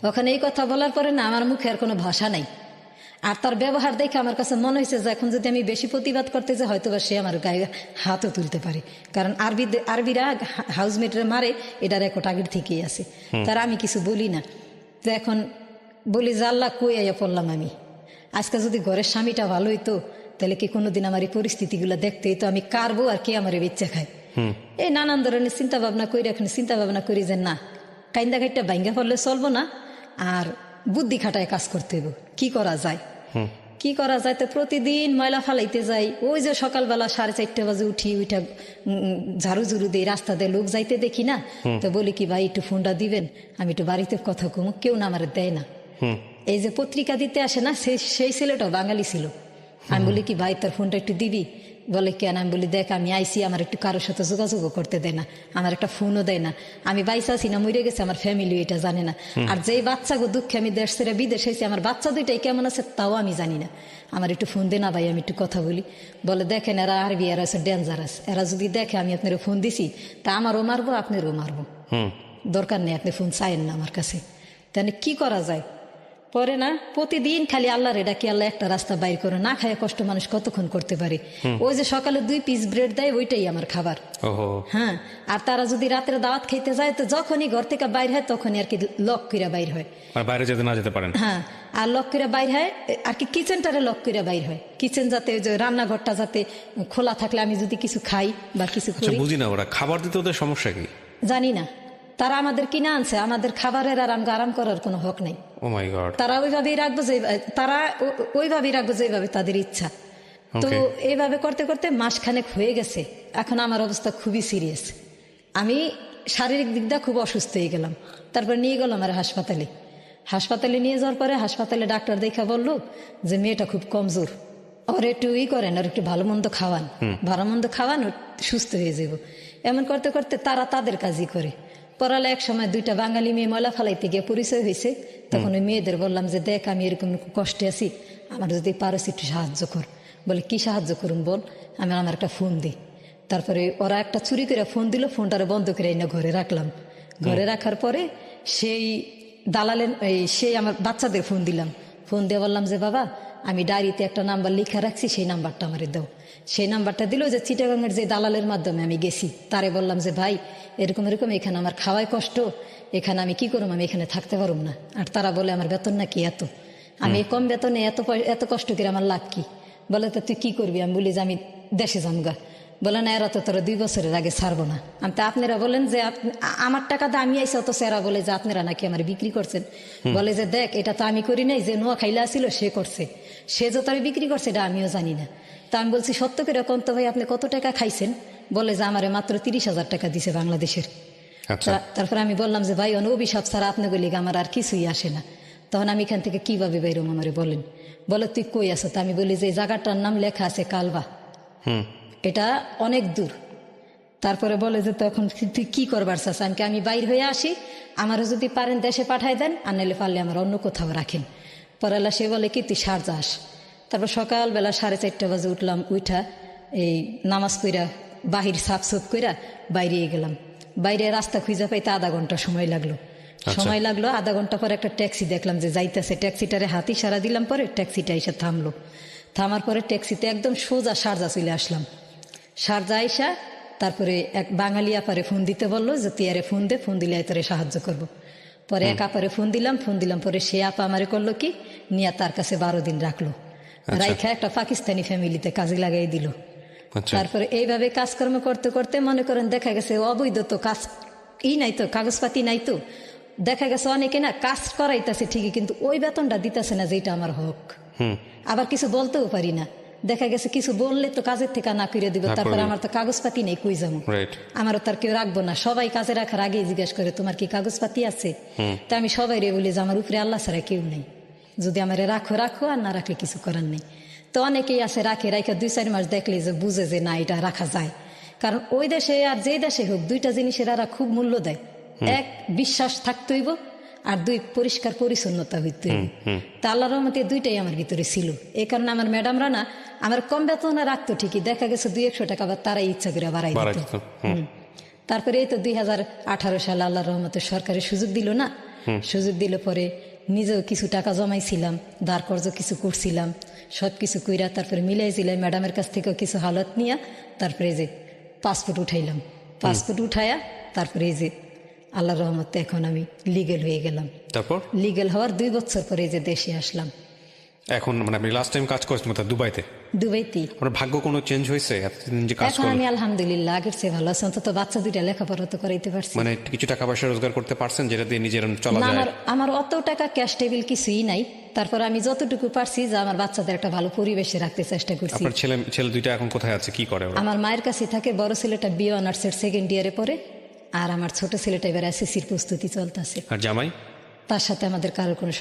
ওখানে এই কথা বলার পরে না আমার মুখে আর কোনো ভাষা নাই। আর তার ব্যবহার দেখে আমার কাছে মনে হয়েছে যে এখন যদি আমি বেশি প্রতিবাদ করতে যাই হয়তো বা সে আমার গায়ে হাতও তুলতে পারে, কারণ আরবিরা হাউসমেটরে মারে, এটা রেকর্ড আগের থেকেই আছে। তার আমি কিছু বলি না। তো এখন বলি যে আল্লাহ কই আইয়া পড়লাম আমি, আজকে যদি ঘরের স্বামীটা ভালো হইতো তাহলে কি কোনোদিন আমার এই পরিস্থিতিগুলো দেখতে হইতো, আমি কারবো আর কে আমার বেচ্চা খায়। এই নানান ধরনের চিন্তা ভাবনা করি, এখন চিন্তা ভাবনা করি যে না, কাইন্দা খাইটা ভাঙ্গা পড়লে চলবো না, আর বুদ্ধি খাটায় কাজ করতে হইব। কি করা যায়? তো প্রতিদিন ময়লা ফালাইতে যাই, ওই যে সকালবেলা 4:30 বাজে উঠা ঝাড়ু ঝুড়ু দিয়ে রাস্তা দিয়ে লোক যাইতে দেখি না, তো বলি কি ভাই একটু ফোনটা দিবেন, আমি একটু বাড়িতে কথা কমু, কেউ না আমার দেয় না। এই যে পত্রিকা দিতে আসে না, সেই ছেলেটাও বাঙালি ছিল। আমি বলি কি ভাই তোর ফোনটা একটু দিবি? বলে কেন? আমি বলি দেখ আমি আইসি, আমার একটু কারোর সাথে যোগাযোগও করতে দেয় না, আমার একটা ফোনও দেয় না, আমি বাইসা আছি না মরে গেছে আমার ফ্যামিলি এটা জানে না। আর যেই বাচ্চাগো দুঃখে আমি দেশ ছেড়ে বিদেশ হয়েছি, আমার বাচ্চা 2টাই কেমন আছে তাও আমি জানি না, আমার একটু ফোন দে না ভাই, আমি একটু কথা বলি। বলে দেখেন এরা আরবি, এরা আছে ডেঞ্জারাস, এরা যদি দেখে আমি আপনার ফোন দিছি তা আমারও মারবো আপনারও মারবো, দরকার নেই আপনি ফোন চাইেন না আমার কাছে। তাহলে কি করা যায়? পরে না প্রতিদিন খালি আল্লাহর এটা কি আল্লাহ একটা রাস্তা বাইর করে, না খায় কষ্ট মানুষ কতক্ষণ করতে পারে। ওই যে সকালে 2 পিস ব্রেড দেয় ওইটাই আমার খাবার। হ্যাঁ, আর তারা যদি রাত্রে দাওয়াত খেতে যায় তো যখনই ঘর থেকে বাইর হয় তখনই আর কি লক করে বাইর হয়, বাইরে যেতে না যেতে পারেন। হ্যাঁ, আর লক করে বাইর হয় আর কি কিচেনটারে লক করে বাইর হয়, কিচেন যাতে ওই যে রান্নাঘরটা যাতে খোলা থাকলে আমি যদি কিছু খাই বা কিছু করি। বুঝি না ওরা খাবার দিতে ওদের সমস্যা কি জানি না। তারা আমাদের কিনে আনছে, আমাদের খাবারের আর আরাম করার কোনো হক নাই। তারা ওইভাবেই রাখবো যেভাবে তাদের ইচ্ছা। তো এইভাবে করতে করতে মাসখানেক হয়ে গেছে, এখন আমার অবস্থা খুবই সিরিয়াস, আমি শারীরিক দিক দিয়ে খুব অসুস্থ হয়ে গেলাম। তারপর নিয়ে গেলাম আমার হাসপাতালে নিয়ে যাওয়ার পরে হাসপাতালে ডাক্তার দেখা বললো যে মেয়েটা খুব কমজোর, ওর একটু করেন, ওর একটু ভালো মন্দ খাওয়ান, ও সুস্থ হয়ে যাব। এমন করতে করতে তারা তাদের কাজই করে। পড়ালে এক সময় 2টা বাঙালি মেয়ে ময়লা ফালাইতে গিয়ে পরিচয় হয়েছে, তখন ওই মেয়েদের বললাম যে দেখ আমি এরকম কষ্টে আছি, আমার যদি পারস একটু সাহায্য কর। বলে কি সাহায্য করুন বল? আমার একটা ফোন দিই। তারপরে ওরা একটা চুরি করে ফোন দিল, ফোনটারে বন্ধ করে এনে ঘরে রাখলাম। ঘরে রাখার পরে সেই দালালের সেই আমার বাচ্চাদের ফোন দিলাম, ফোন দিয়ে বললাম যে বাবা আমি ডায়েরিতে একটা নাম্বার লিখা রাখছি, সেই নাম্বারটা আমারে দাও। সেই নাম্বারটা দিল যে চিটাগাংয়ের যে দালালের মাধ্যমে আমি গেছি, তারে বললাম যে ভাই এরকম এখানে আমার খাওয়াই কষ্ট, এখানে আমি কি করুম, আমি এখানে থাকতে পারুম না। আর তারা বলে আমার বেতন নাকি এত। আমি এই কম বেতনে এত কষ্ট করে আমার লাভ কি? বলে তো তুই কি করবি? আমি বলি যে আমি দেশে যামগা। বলে না, এরা তো তোরা 2 বছরের আগে ছাড়বো না। আমি তো আপনারা বলেন যে আমার টাকা দিয়ে আমি আইসি, অত এরা বলে যে আপনারা নাকি আমার বিক্রি করছেন। বলে যে দেখ, এটা তো আমি করি নাই, যে নোয়া খাইলা আসছিল সে করছে, সে যে তারা বিক্রি করছে এটা আমিও জানি না। তা আমি বলছি সত্য করে কোন তো ভাই, আপনি কত টাকা খাইছেন? বলে যে আমারে মাত্র 30,000 টাকা দিছে বাংলাদেশের। আচ্ছা, তারপরে আমি বললাম যে ভাই, অভিশাপ ছাড়া আপনি বলি আমার আর কিছুই আসে না। তখন আমি এখান থেকে কিভাবে বাইরম আমারে বলেন। বলে তুই কই আছো? তা আমি বলি যে এই জায়গাটার নাম লেখা আছে কালবা, এটা অনেক দূর। তারপরে বলে যে তখন তুই কি করবার চাস? আমি বাইর হয়ে আসি, আমারও যদি পারেন দেশে পাঠাই দেন, আর নাহলে পারলে আমার অন্য কোথাও রাখেন। পরেলা সে বলে কি তুই শারজা আস। তারপর সকালবেলা 4:30 বাজে উঠলাম, উঠা এই নামাজ কইরা বাহির সাফ সুফ কইরা বাইরে গেলাম। বাইরে রাস্তা খুঁজে পাইতে আধা ঘন্টা সময় লাগলো। আধা ঘন্টা পরে একটা ট্যাক্সি দেখলাম যে যাইতেছে, ট্যাক্সিটারে হাত ইশারা দিলাম, পরে ট্যাক্সিটা এসে থামলো। থামার পরে ট্যাক্সিতে একদম সোজা শারজা চলে আসলাম। শারজা আইসা তারপরে এক বাঙালি আপারে ফোন দিতে বললো যে তুই আরে ফোন দে, ফোন দিলে তোরে সাহায্য করবো। পরে এক আপারে ফোন দিলাম পরে সে আপা আমারে করলো কি, নিয়ে তার কাছে 12 দিন রাখলো। রাইখা একটা পাকিস্তানি ফ্যামিলিতে কাজে লাগাই দিল। তারপরে এইভাবে কাজকর্ম করতে করতে মনে করেন দেখা গেছে অবৈধ তো কাজ নাই তো, কাগজপাতি নাই তো, দেখা গেছে অনেকে না কাজ করাইতেছে ঠিকই, কিন্তু ওই বেতনটা দিতেছে না যেটা আমার হক। আবার কিছু বলতেও পারি না, দেখা গেছে কিছু বললে তো কাজের থেকে না করে দিব, তারপরে আমার তো কাগজপাতি নেই, কই যাবো? আমারও তার কেউ রাখবো না। সবাই কাজে রাখার আগে জিজ্ঞেস করে তোমার কি কাগজপাতি আছে? তা আমি সবাই রে বলি যে আমার উপরে আল্লাহ ছাড়া কেউ নেই, যদি আমার রাখো রাখো, আর না রাখলে কিছু করার নেই। তো অনেকেই আছে রাখে 2-4 মাস দেখলে যে বুঝে যে না এটা রাখা যায়। কারণ ওই দেশে আর যে দেশে হোক, 2টা জিনিসের এরা খুব মূল্য দেয়। 1, বিশ্বাস থাকতে হইব, আর 2, পরিষ্কার পরিচ্ছন্নতা হইতে হইব। তা আল্লাহর রহমতে 2টাই আমার ভিতরে ছিল। এই কারণে আমার ম্যাডামরা না আমার কম বেতনে রাখতো ঠিকই, দেখা গেছে 200-100 টাকা আবার তারাই ইচ্ছা করে বাড়াই দিত। তারপরে এই তো 2018 সালে আল্লাহর রহমতে সরকারের সুযোগ দিল না, সুযোগ দিল পরে নিজেও কিছু টাকা জমাইছিলাম, ধার কর্জ কিছু করছিলাম, সবকিছু কইরা তারপরে মিলাইছিলাম। ম্যাডামের কাছ থেকেও কিছু হালত নিয়ে তারপরে এই যে পাসপোর্ট উঠাইলাম। পাসপোর্ট উঠাইয়া তারপরে এই যে আল্লাহর রহমতে এখন আমি লিগেল হয়ে গেলাম। তারপর লিগেল হওয়ার 2 বছর পরে এই যে দেশে আসলাম। এখন মানে আপনি লাস্ট টাইম কাজ করেছেন কোথায়? দুবাইতে? দুবাইতেই। আপনার ভাগ্য কোনো চেঞ্জ হয়েছে এতদিন যে কাজ এখন করেন? আমি আলহামদুলিল্লাহ আগের চেয়ে ভালো আছি, অন্তত বাচ্চা 2টা লেখাপড়া তো করাইতে পারছি। মানে কিছু টাকা পয়সা রোজগার করতে পারছেন যেটা দিয়ে নিজের চলা না, যায়? আমার অত টাকা ক্যাশ টেবিল কিছুই নাই। তারপর আমি যতটুকু পারছি যে আমার বাচ্চাদের একটা ভালো পরিবেশে রাখতে চেষ্টা করছি। আপনার ছেলে 2টা এখন কোথায় আছে, কি করে ওরা? আমার মায়ের কাছে থাকে। বড় ছেলেটা বিএ অনার্সের 2nd ইয়ারে পড়ে, আর আমার ছোট ছেলেটা এবার এসএসসির প্রস্তুতি চলতেছে। আর জামাই? তার সাথে আমাদের কারোর কোনো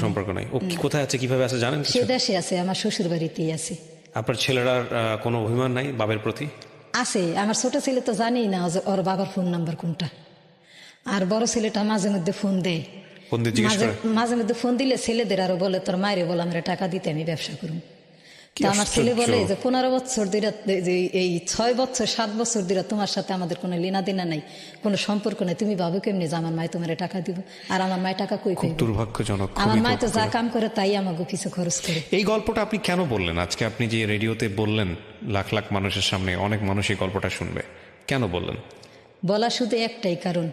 সম্পর্ক নাই। ও কোথায় আছে, কিভাবে আছে জানেন? সে দেশে আছে, আমার শ্বশুর বাড়িতেই আছে। আপনার ছেলেরার কোনো অভিমান নাই বাবার প্রতি? আছে। আমার ছোট ছেলে তো জানেই না ওর বাবার ফোন নাম্বার কোনটা, আর বড় ছেলেটা মাঝে মধ্যে ফোন দেয়। মাঝে মধ্যে ফোন দিলে ছেলেদের আরো বলে তোর মায়ের বলে আমরা টাকা দিতে আমি ব্যবসা করুন। আমার ছেলে বলে যে 15 বছর ধরে, এই 6 বছর 7 বছর ধরে তোমার সাথে আমাদের কোনো লেনা দেনা নাই, কোনো সম্পর্ক নাই, তুমি ভাবো কেমনি যে আমার মায় তোমার টাকা দিব? আর আমার মায়ের টাকা কই পাইবে? দুর্ভাগ্যজনক। আমার মায় তো যা কাম করে তাই আমাকে কিছু খরচ করে। এই গল্পটা আপনি কেন বললেন আজকে? আপনি যে রেডিওতে বললেন লাখ লাখ মানুষের সামনে, অনেক মানুষ এই গল্পটা শুনবে, কেন বললেন? বলা শুধু একটাই কারণ,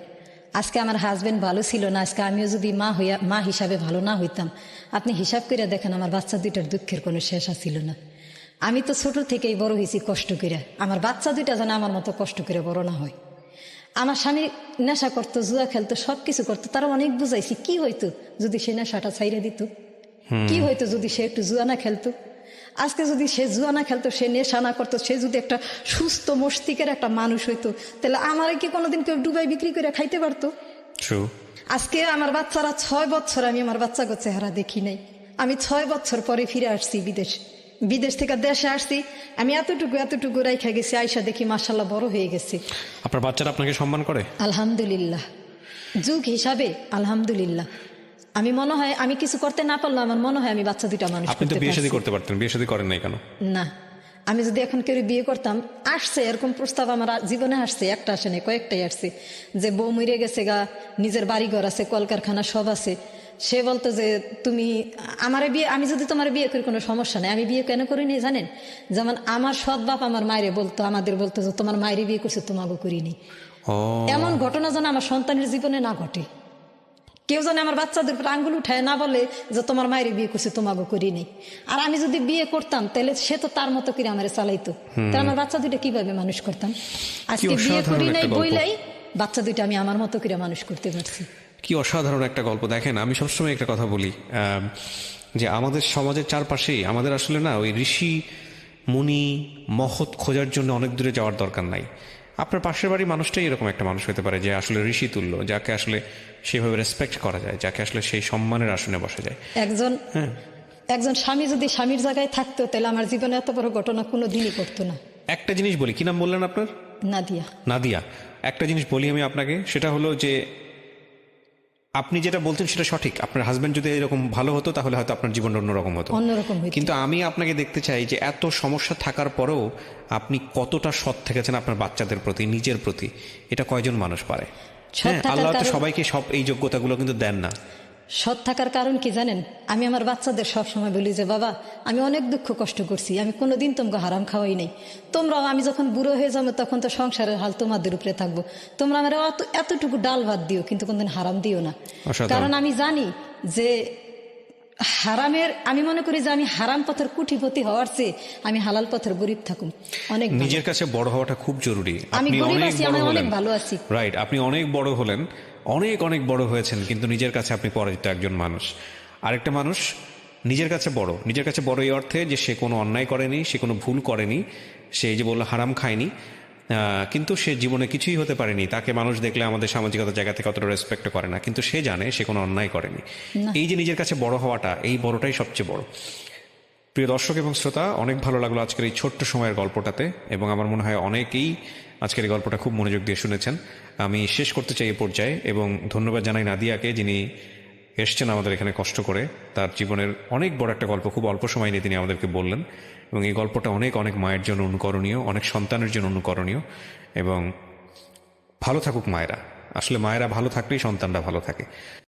আজকে আমার হাজবেন্ড ভালো ছিল না, আজকে আমিও যদি মা হিসাবে ভালো না হইতাম, আপনি হিসাব করে দেখেন আমার বাচ্চা 2টার দুঃখের কোনো শেষ ছিল না। আমি তো ছোট থেকেই বড় হয়েছি কষ্ট করে, আমার বাচ্চা 2টা যেন আমার মতো কষ্ট করে বড় না হয়। আমার স্বামী নেশা করতো, জুয়া খেলতো, সবকিছু করতো, তারা অনেক বুঝাইছি কি হইতো যদি সে নেশাটা ছাইড়ে দিত, কি হইতো যদি সে একটু জুয়া না খেলতো। আজকে যদি সে জুয়া না খেলতো, সে নেশা না করতো, সে যদি একটা সুস্থ মস্তিষ্কের একটা মানুষ হইতো, তাহলে আমার কি কোনোদিন কেউ ডুবাই বিক্রি করে খাইতে পারতো? আজকে আমার বাচ্চারা 6 বছর আমি আমার বাচ্চাকে চেহারা দেখি নাই। আমি 6 বছর পরে ফিরে আসছি বিদেশ থেকে দেশে আসছি, আমি এতটুকু রাইখা গেছি, আয়সা দেখি মাশাআল্লাহ বড় হয়ে গেছে। আপনার বাচ্চারা আপনাকে সম্মান করে? আলহামদুলিল্লাহ, যুগ হিসাবে আলহামদুলিল্লাহ। আমি মনে হয় আমি কিছু করতে না পারলাম, আমার মনে হয় আমি বাচ্চা 2টা মানুষ। আপনি তো বিয়ে শাদী করতে পারতেন, বিয়ে শাদী করেন নাই কেন? না, আমি যদি এখন কেউ বিয়ে করতাম, আসছে এরকম প্রস্তাব আমার জীবনে আসছে, একটা আসে না, কয়েকটাই আসছে, যে বউ মরে গেছে গা, নিজের বাড়িঘর আছে, কলকারখানা সব আছে, সে বলতো যে তুমি আমারে বিয়ে, আমি যদি তোমার বিয়ে করি কোনো সমস্যা নেই। আমি বিয়ে কেন করি নি জানেন? যেমন আমার সৎ বাপ আমার মায়েরে বলতো, আমাদের বলতো যে তোমার মায়ের বিয়ে করছে, তোমাকে করিনি। এমন ঘটনা যেন আমার সন্তানের জীবনে না ঘটে। কেউ যেন আমার বাচ্চাদের উপর আঙ্গুল উঠায় না বলে যে তোমার মায়ের বিয়ে করছে তোমাকে করি নেই। আর আমি যদি বিয়ে করতাম তাহলে সে তো তার মতো করে আমার চালাইতো, তাহলে আমার বাচ্চা দুইটা কিভাবে মানুষ করতাম? আজকে বিয়ে অসাধারণ করি নাই একটা গল্প। বইলাই বাচ্চা দুইটা আমি আমার মতো করে মানুষ করতে পারছি। কি অসাধারণ একটা গল্প। দেখেন, আমি সবসময় একটা কথা বলি, যে আমাদের সমাজের চারপাশেই আমাদের আসলে না ওই ঋষি মুনি মহৎ খোঁজার জন্য অনেক দূরে যাওয়ার দরকার নাই। আপনার পাশের বাড়ির মানুষটাই এরকম একটা মানুষ হতে পারে যে আসলে ঋষি তুল্য, যাকে আসলে সেভাবে রেসপেক্ট করা যায়, যাকে আসলে সেই সম্মানের আসনে বসা যায়। একজন স্বামী যদি স্বামীর জায়গায় থাকতো তাহলে আমার জীবনে এত বড় ঘটনা কোনো দিনই করতো না। একটা জিনিস বলি, কি নাম বললেন আপনার? নাদিয়া। নাদিয়া, একটা জিনিস বলি আমি আপনাকে, সেটা হলো যে আপনি যেটা বলছেন সেটা সঠিক। আপনার হাজবেন্ড যদি এরকম ভালো হতো তাহলে হয়তো আপনার জীবনটা অন্যরকম হতো। কিন্তু আমি আপনাকে দেখতে চাই যে এত সমস্যা থাকার পরেও আপনি কতটা সৎ থেকেছেন আপনার বাচ্চাদের প্রতি, নিজের প্রতি। এটা কয়জন মানুষ পারে? আল্লাহ তো সবাইকে সব এই যোগ্যতাগুলো কিন্তু দেন না। সৎ থাকার কারণ কি জানেন? আমি আমার বাচ্চাদের সব সময় বলি যে বাবা, আমি অনেক দুঃখ কষ্ট করছি, আমি কোনোদিন তোমাকে হারাম খাওয়াই নাই। তোমরাও আমি যখন বুড়ো হয়ে যাবো তখন তো সংসারের হাল তোমাদের উপরে থাকবো, তোমরা আমার এতটুকু ডাল ভাত দিও, কিন্তু কোনদিন হারাম দিও না। কারণ আমি জানি যে হারামের, আমি মনে করি যে আমি হারাম পথের কুটিপতি হওয়ার চেয়ে আমি হালাল পথের গরিব থাকুম অনেক। নিজের কাছে বড় হওয়াটা খুব জরুরি। আমি গরিব আছি, আমি অনেক ভালো আছি। রাইট, আপনি অনেক বড় হলেন, অনেক অনেক বড় হয়েছেন, কিন্তু নিজের কাছে আপনি পরাজিত একজন মানুষ। আরেকটা মানুষ নিজের কাছে বড়, নিজের কাছে বড় এই অর্থে যে সে কোনো অন্যায় করেনি, সে কোনো ভুল করেনি, সে এই যে বললো হারাম খায়নি, কিন্তু সে জীবনে কিছুই হতে পারেনি। তাকে মানুষ দেখলে আমাদের সামাজিকতা জায়গা থেকে অতটা রেসপেক্ট করে না, কিন্তু সে জানে সে কোনো অন্যায় করেনি। এই যে নিজের কাছে বড় হওয়াটা, এই বড়টাই সবচেয়ে বড়। প্রিয় দর্শক এবং শ্রোতা, অনেক ভালো লাগলো আজকের এই ছোট্ট সময়ের গল্পটাতে, এবং আমার মনে হয় অনেকেই আজকের এই গল্পটা খুব মনোযোগ দিয়ে শুনেছেন। আমি শেষ করতে চাই এই পর্যায়ে, এবং ধন্যবাদ জানাই নাদিয়াকে, যিনি এসছেন আমাদের এখানে কষ্ট করে। তার জীবনের অনেক বড় একটা গল্প খুব অল্প সময় নিয়ে তিনি আমাদেরকে বললেন, এবং এই গল্পটা অনেক অনেক মায়ের জন্য অনুকরণীয়, অনেক সন্তানের জন্য অনুকরণীয়। এবং ভালো থাকুক মায়েরা, আসলে মায়েরা ভালো থাকলেই সন্তানরা ভালো থাকে।